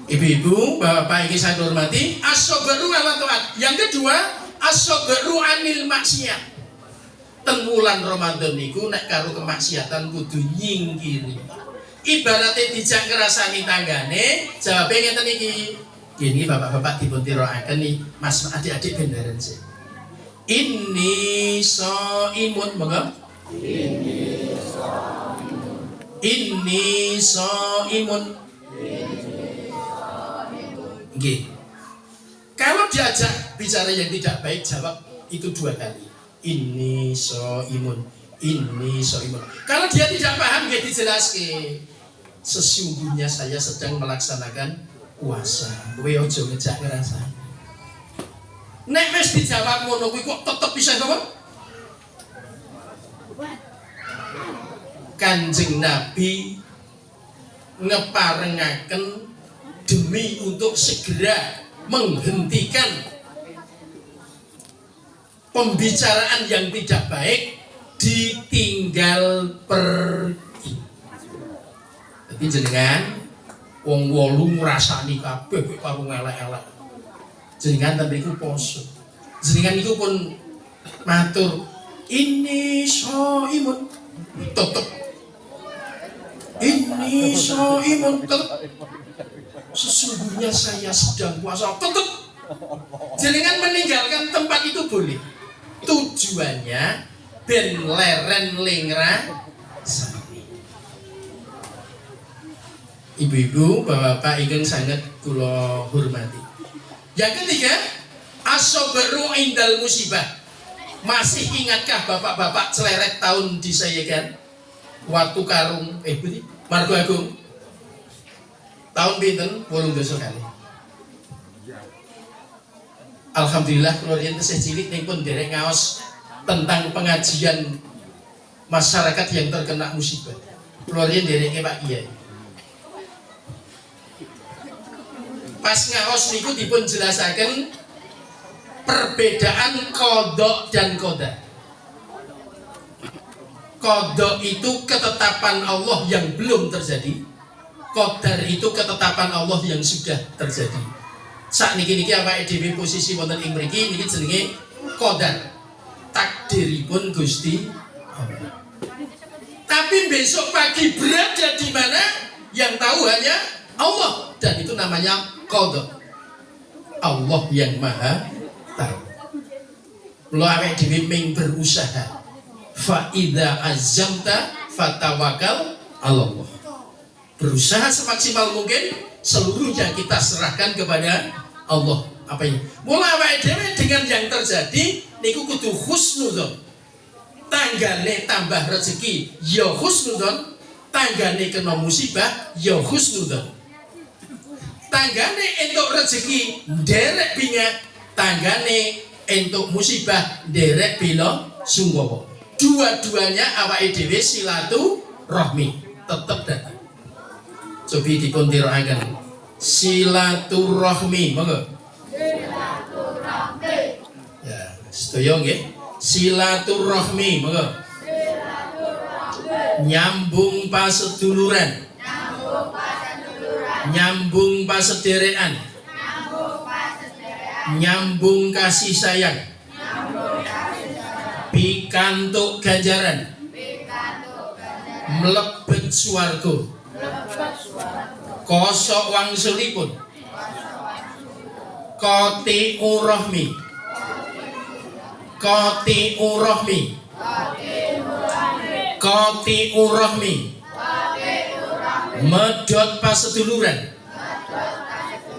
Ibu-ibu, bapak-bapak ini saya hormati, as-sabru ala taat. Yang kedua, as-sabru anil maksiat. Ten wulan Ramadan niku nek karo kemaksiatan kudu nyingkiri. Ibaratnya dijak ngrasani tanggane, jawabe ngeten iki. Gini bapak-bapak dipun tiroaken nih, Mas adik-adik bendaran sih. Ini shaimun, monggo. Ini shaimun. Nggih. Kalau diajak bicara yang tidak baik, jawab itu 2 kali. Ini shaimun. Ini shaimun. Kalau dia tidak paham, nggih dijelaske. Sesungguhnya saya sedang melaksanakan puasa. Kowe aja ngejak ngrasani. Nek wis dijawab ngono kuwi kok tetep bisa apa? Kanjeng Nabi ngeparengaken demi untuk segera menghentikan pembicaraan yang tidak baik, ditinggal pergi. Jadi jenengan wong 8 ngrasani kabeh karo elek-elek. Jenengan tapi iku poso. Jenengan iku pun matur ini shaimun tetep. Ini shaimun tetep. Sesungguhnya saya sedang puasa tetep. Jenengan meninggalkan tempat itu boleh. Tujuannya ben leren lengra. Ibu-ibu, bapak-bapak ingkang sangat kula hormati. Yang ketiga, as-sabru indal musibah. Masih ingatkah bapak-bapak celeret tahun disayekan? Waktu karung Budi Margo Agung tahun pinten 8 kali. Alhamdulillah keluarga tesih cilik ning pun derek ngaos tentang pengajian masyarakat yang terkena musibah. Keluarga dereke Pak Kiai. Pas ngaos niku dipun jelasaken perbedaan qada dan qadar. Qada itu ketetapan Allah yang belum terjadi. Qadar itu ketetapan Allah yang sudah terjadi. Sak niki awake dhewe posisi wonten ing mriki niki jenenge qadar. Takdiripun Gusti Allah. Tapi besok pagi berada di mana yang tahu hanya Allah, dan itu namanya qada. Allah yang Maha tahu. Lo awake dhewe ming berusaha. Fa idza azamta fatawakkal 'ala Allah. Berusaha semaksimal mungkin, seluruhnya kita serahkan kepada Allah. Apa ini? Mulai awake dhewe dengan yang terjadi niku kudu husnudzon. Tanggane tambah rezeki ya husnudzon, tanggane kena musibah ya husnudzon. Tanggane entuk rezeki nderek bingat, tanggane entuk musibah nderek bila sungguh. Dua-duanya awake dhewe silaturahmi tetep datang. Coba dipun tiroaken silaturahmi, monggo. Silaturahmi. Ya, sedaya nggih. Silaturahmi, monggo. Silaturahmi. nyambung paseduluran, nyambung pasederekan, nyambung kasih sayang, pikantuk ganjaran, mlebet swarga, kosok wangsulipun, koti urahmi, koti urahmi, koti urahmi, medot paseduluran,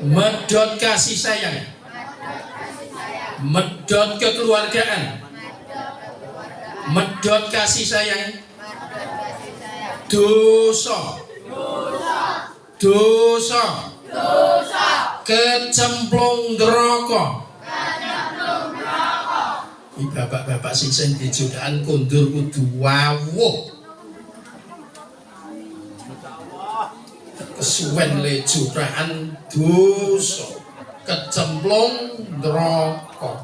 medot kasih sayang, medot kekeluargaan, medot kasih sayang, dosa, dosa, kecemplung neraka. Iki bapak-bapak sing dijodohan kondur kudu wawuh. Kesuwen le jodohan dosa, kecemplung neraka.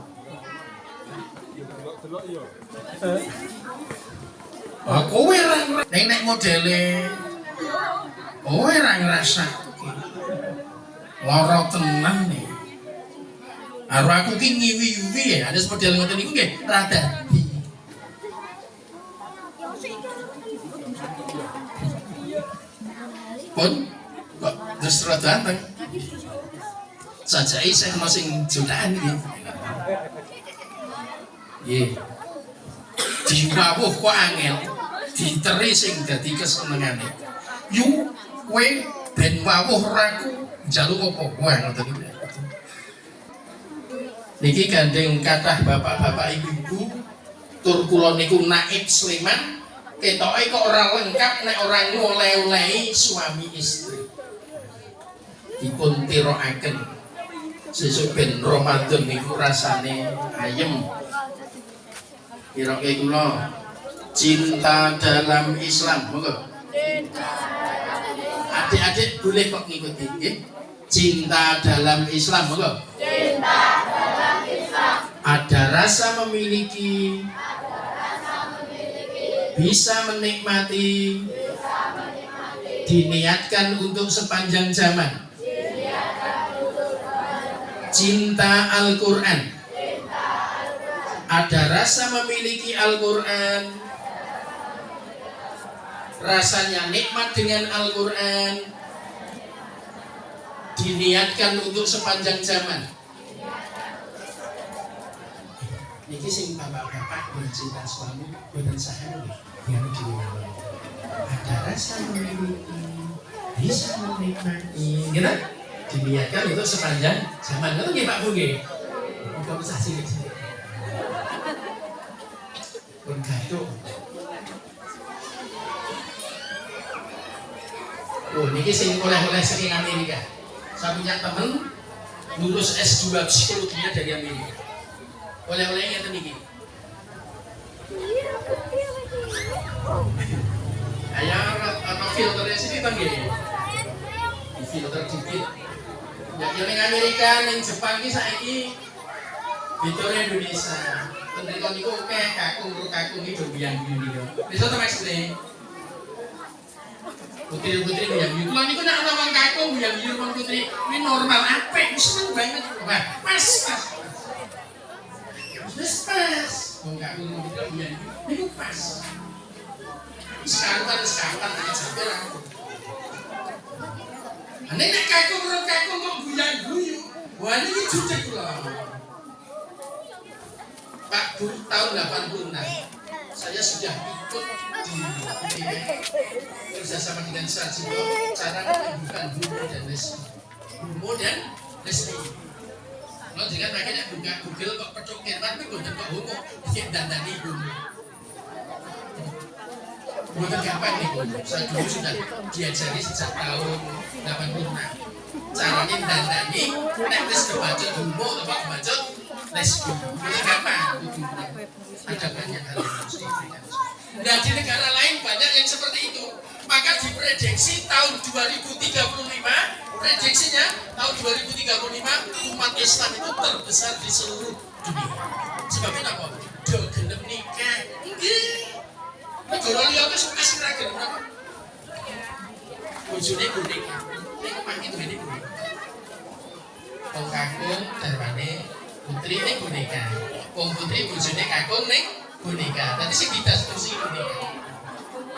Aku ora nek modele ora ngrasake. Lara tenan nih. Karo aku ki ngiwi-wiwi ya, ada model ngoten niku nggih ra dadi. Pun kok terus ra dateng. Sajai saya ono sing jodohan iki. Nggih. Diwawuh kok angel, diteri sing dadi kesenengane. Yu kowe ben wawuh raku njaluk apa wae ngoten niku. Niki gandeng kathah bapak-bapak ibu-ibu tur kula niku naib Sleman ketoke kok ora lengkap nek ora ngoleh-olehi suami istri. Dipun tirokaken sesuk ben Ramadan niku rasane ayem. Kira-kira kula cinta dalam Islam, monggo. Adik-adik boleh kok ngikuti nggih. Cinta dalam Islam, monggo. Cinta dalam Islam. Ada rasa memiliki, bisa menikmati, diniatkan untuk sepanjang zaman. Cinta Al-Quran. Ada rasa memiliki Al-Quran, rasanya nikmat dengan Al-Quran, diniatkan untuk sepanjang zaman. Niki sing bapak-bapak bercinta suami boten sae yang diwulang. Ada rasa memiliki, bisa menikmati, gitu? Diniatkan untuk sepanjang zaman. Itu nggih Pak Bu nggih. Muga bisa cilik-cilik. Pun gaduh. Oh, niki sing oleh-oleh saking Amerika. Saya punya teman lulus S2 psikologinya dari Amerika. Oleh-olehnya ngeten niki. Aya ana filternya sini ta nggih. Di filter dikit. Ya ning Amerika, ning Jepang ki saiki filternya Indonesia. Tentu niku akeh kakung iki do biang-biang niku. Bisa to maksudnya? Putri-putri yang gitu lah, ini kan anak orang kakung yang gitu orang putri ini normal, apek, seneng banget. Wah, pas. Orang kakung yang gitu yang ini pas. Sekarang aja lah. Ini nak kakung orang kakung kok guyang-guyu. Wah ini jujur lah. Pak Bu tahun 86 saya sudah ikut di bersama dengan Sarjito cara menyembuhkan Bumo dan Lesmi. Bumo dan Lesmi. Kalau jangan makanya buka Google kok petuk kirwan tapi bukan kok Bumo, bikin dandani Bumo. Bukan gampang nih, saya dulu sudah diajari sejak tahun 86. Caranya dandani, nek kebacut Bumo atau kebacut Lesmi. Bukan gampang, ada banyak hal yang harus diberikan. Nah di negara lain banyak yang seperti itu. Maka diprediksi tahun 2035, prediksinya tahun 2035 umat Islam itu terbesar di seluruh dunia. Sebabnya apa? Do gelem nikah. Iki negara liya wis asing ra gelem apa. Bojone boneka. Nek pangit ngene boneka. Wong kakung darwane putri ning boneka. Wong putri bojone kakung ning boneka. Dadi sing didiskusi boneka.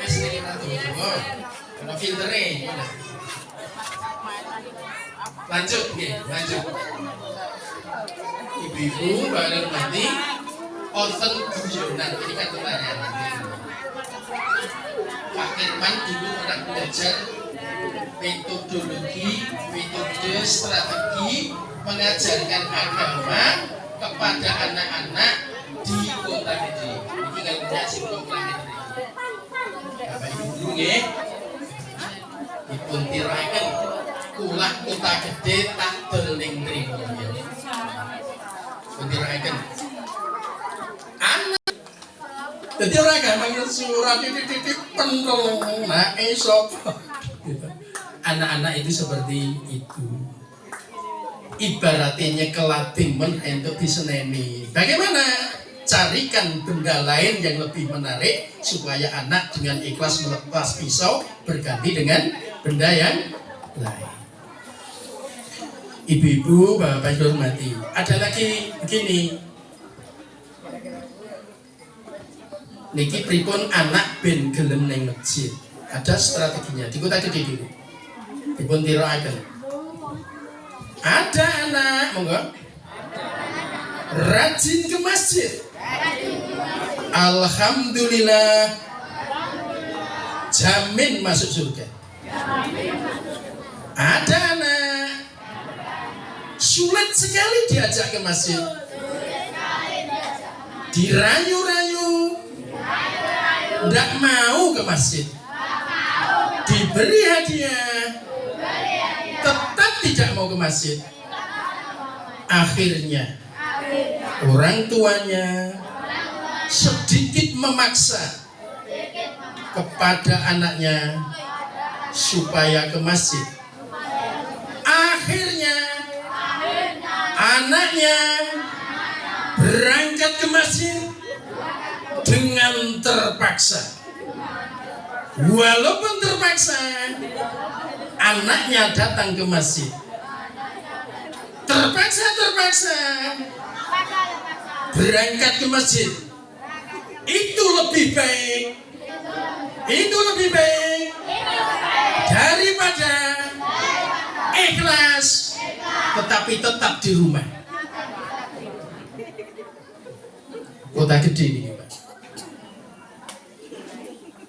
Wis iki ra tuwa. Ono filtere. Lanjut nggih, lanjut. Ibu-ibu bareng mati wonten guyonan ini kan kemarin. Pak Firman dulu pernah belajar metode strategi mengajarkan agama kepada anak-anak di kota gede. Ini kalau punya si kota gede. Bapak Ibu guru nggih, dipun tiraken ulah kota gede tak dening trimo. Pun tiraken. Anak jadi orang gampang surat titik penuh sapa gitu. Anak-anak itu seperti itu. Ibaratnya kelatimen untuk diseneni. Bagaimana? Carikan benda lain yang lebih menarik supaya anak dengan ikhlas melepas pisau berganti dengan benda yang lain. Ibu-ibu, bapak hormati. Ada lagi begini. Niki pripun anak ben gelem neng masjid. Ada strateginya. Di kota gede dulu. Dipun tiroaken. Ada anak, monggo. Rajin ke masjid. Alhamdulillah. Jamin masuk surga. Ada anak sulit sekali diajak ke masjid. Dirayu-rayu. Tidak mau ke masjid, diberi hadiah, tetap tidak mau ke masjid. Akhirnya orang tuanya sedikit memaksa kepada anaknya supaya ke masjid. Akhirnya anaknya berangkat ke masjid dengan terpaksa. Walaupun terpaksa, anaknya datang ke masjid. Terpaksa berangkat ke masjid. Itu lebih baik. Daripada ikhlas tetapi tetap di rumah. Kota gede nih, Pak.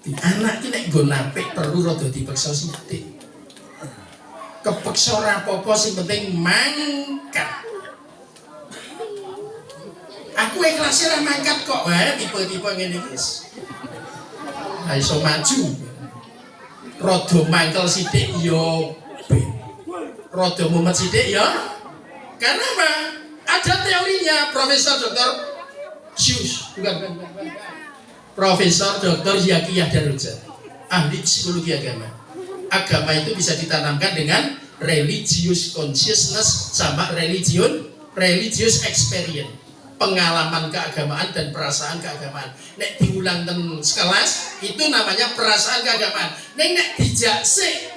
Anak ini nek nggo napik perlu rada dipeksa sithik. Kepeksa ora apa-apa, sing penting mangkat. Aku ikhlas ora mangkat kok wae tipe-tipe ngene iki. Ha iso maju. Rada mangkel sithik ya ben. Rada mumet sithik ya. Karena apa? Ada teorinya Profesor Dr. Sius, bukan. Profesor Dr. Yakiyah Daruja, ahli psikologi agama. Agama itu bisa ditanamkan dengan religious consciousness sama religious experience, pengalaman keagamaan dan perasaan keagamaan. Nek diulang ten sekelas itu namanya perasaan keagamaan. Nek dijak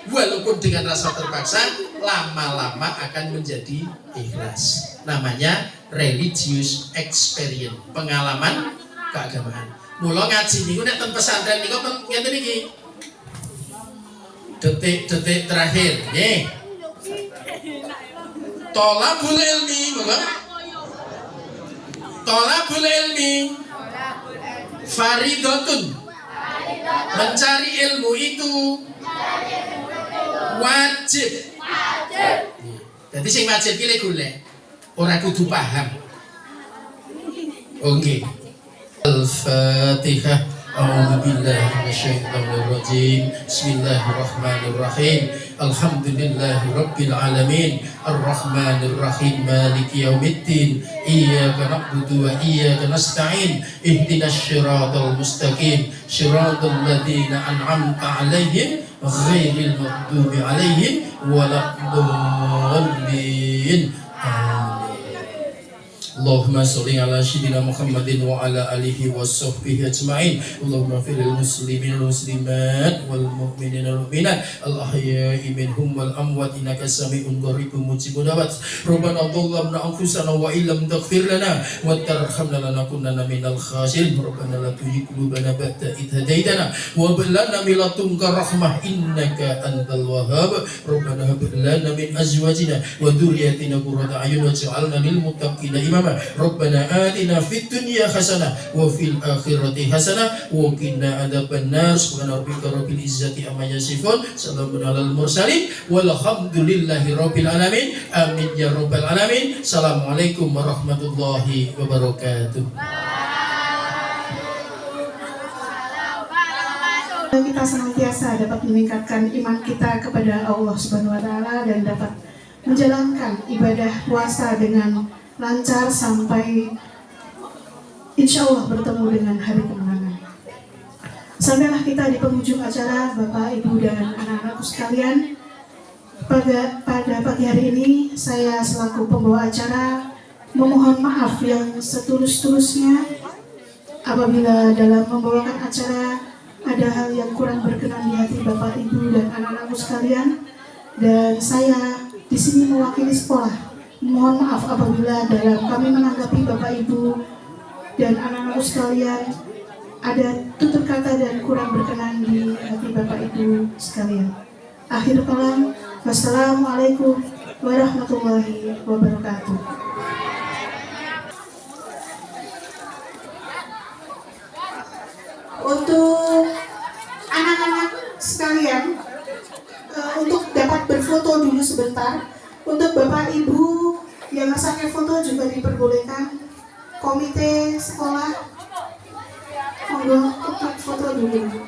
walaupun dengan rasa terpaksa, lama-lama akan menjadi ikhlas. Namanya religious experience, pengalaman keagamaan. Mula ngaji niku nek ten pesantren niku ngeten iki. Detik-detik terakhir, nggih. Thalabul ilmi, monggo. Thalabul ilmi faridatun. Mencari ilmu itu wajib. Jadi sing wajib ki lek golek, ora kudu paham. Oke. Al-Fatihah. A'udzubillahi minasyaitonir rajim. Bismillahirrahmanirrahim. Alhamdulillahirabbil alamin. Arrahmanir rahim. Maliki yaumiddin. Iyyaka na'budu wa iyyaka nasta'in. Ihdinas siratal mustaqim. Siratal ladzina an'amta 'alaihim ghairil maghdubi 'alaihim waladdallin. Amin. Allahumma sholli ala sayyidina Muhammadin wa ala alihi wa sahbihi ajma'in. Allahumma fil muslimin wal muslimat wal mu'minin wal mu'minat al ahya'i minhum wal amwat innaka sami'un qaribun mujibud da'wat. Rabbana dhallamna anfusana wa illam taghfir lana wa tarhamna lanakunanna minal khasirin. Rabbana la tuzigh qulubana ba'da idh hadaitana wa hab lana min ladunka rahmah innaka antal wahhab. Rabbana hab lana min azwajina wa dhurriyyatina qurrata a'yun waj'alna lil muttaqina imama. Rabbana atina fid dunya hasanah wa fil akhirati hasanah wa qina adzabannar. Subhana rabbika rabbil izzati amma yasifun, salamun alal mursalin walhamdulillahi rabbil alamin. Amin ya rabbal alamin. Assalamualaikum warahmatullahi wabarakatuh. Kita senantiasa dapat meningkatkan iman kita kepada Allah Subhanahu wa taala dan dapat menjalankan ibadah puasa dengan lancar sampai insya Allah bertemu dengan hari kemenangan. Sampailah kita di penghujung acara, Bapak, Ibu, dan anak-anakku sekalian. Pada pagi hari ini, saya selaku pembawa acara memohon maaf yang setulus-tulusnya apabila dalam membawakan acara ada hal yang kurang berkenan di hati Bapak, Ibu, dan anak-anakku sekalian. Dan saya di sini mewakili sekolah. Mohon maaf apabila dalam kami menanggapi Bapak, Ibu, dan anak-anakku sekalian ada tutur kata dan kurang berkenan di hati Bapak, Ibu sekalian. Akhir kalam, wassalamualaikum warahmatullahi wabarakatuh. Untuk anak-anak sekalian, untuk dapat berfoto dulu sebentar. Untuk Bapak Ibu yang asalnya foto juga diperbolehkan. Komite sekolah, monggo untuk foto dulu.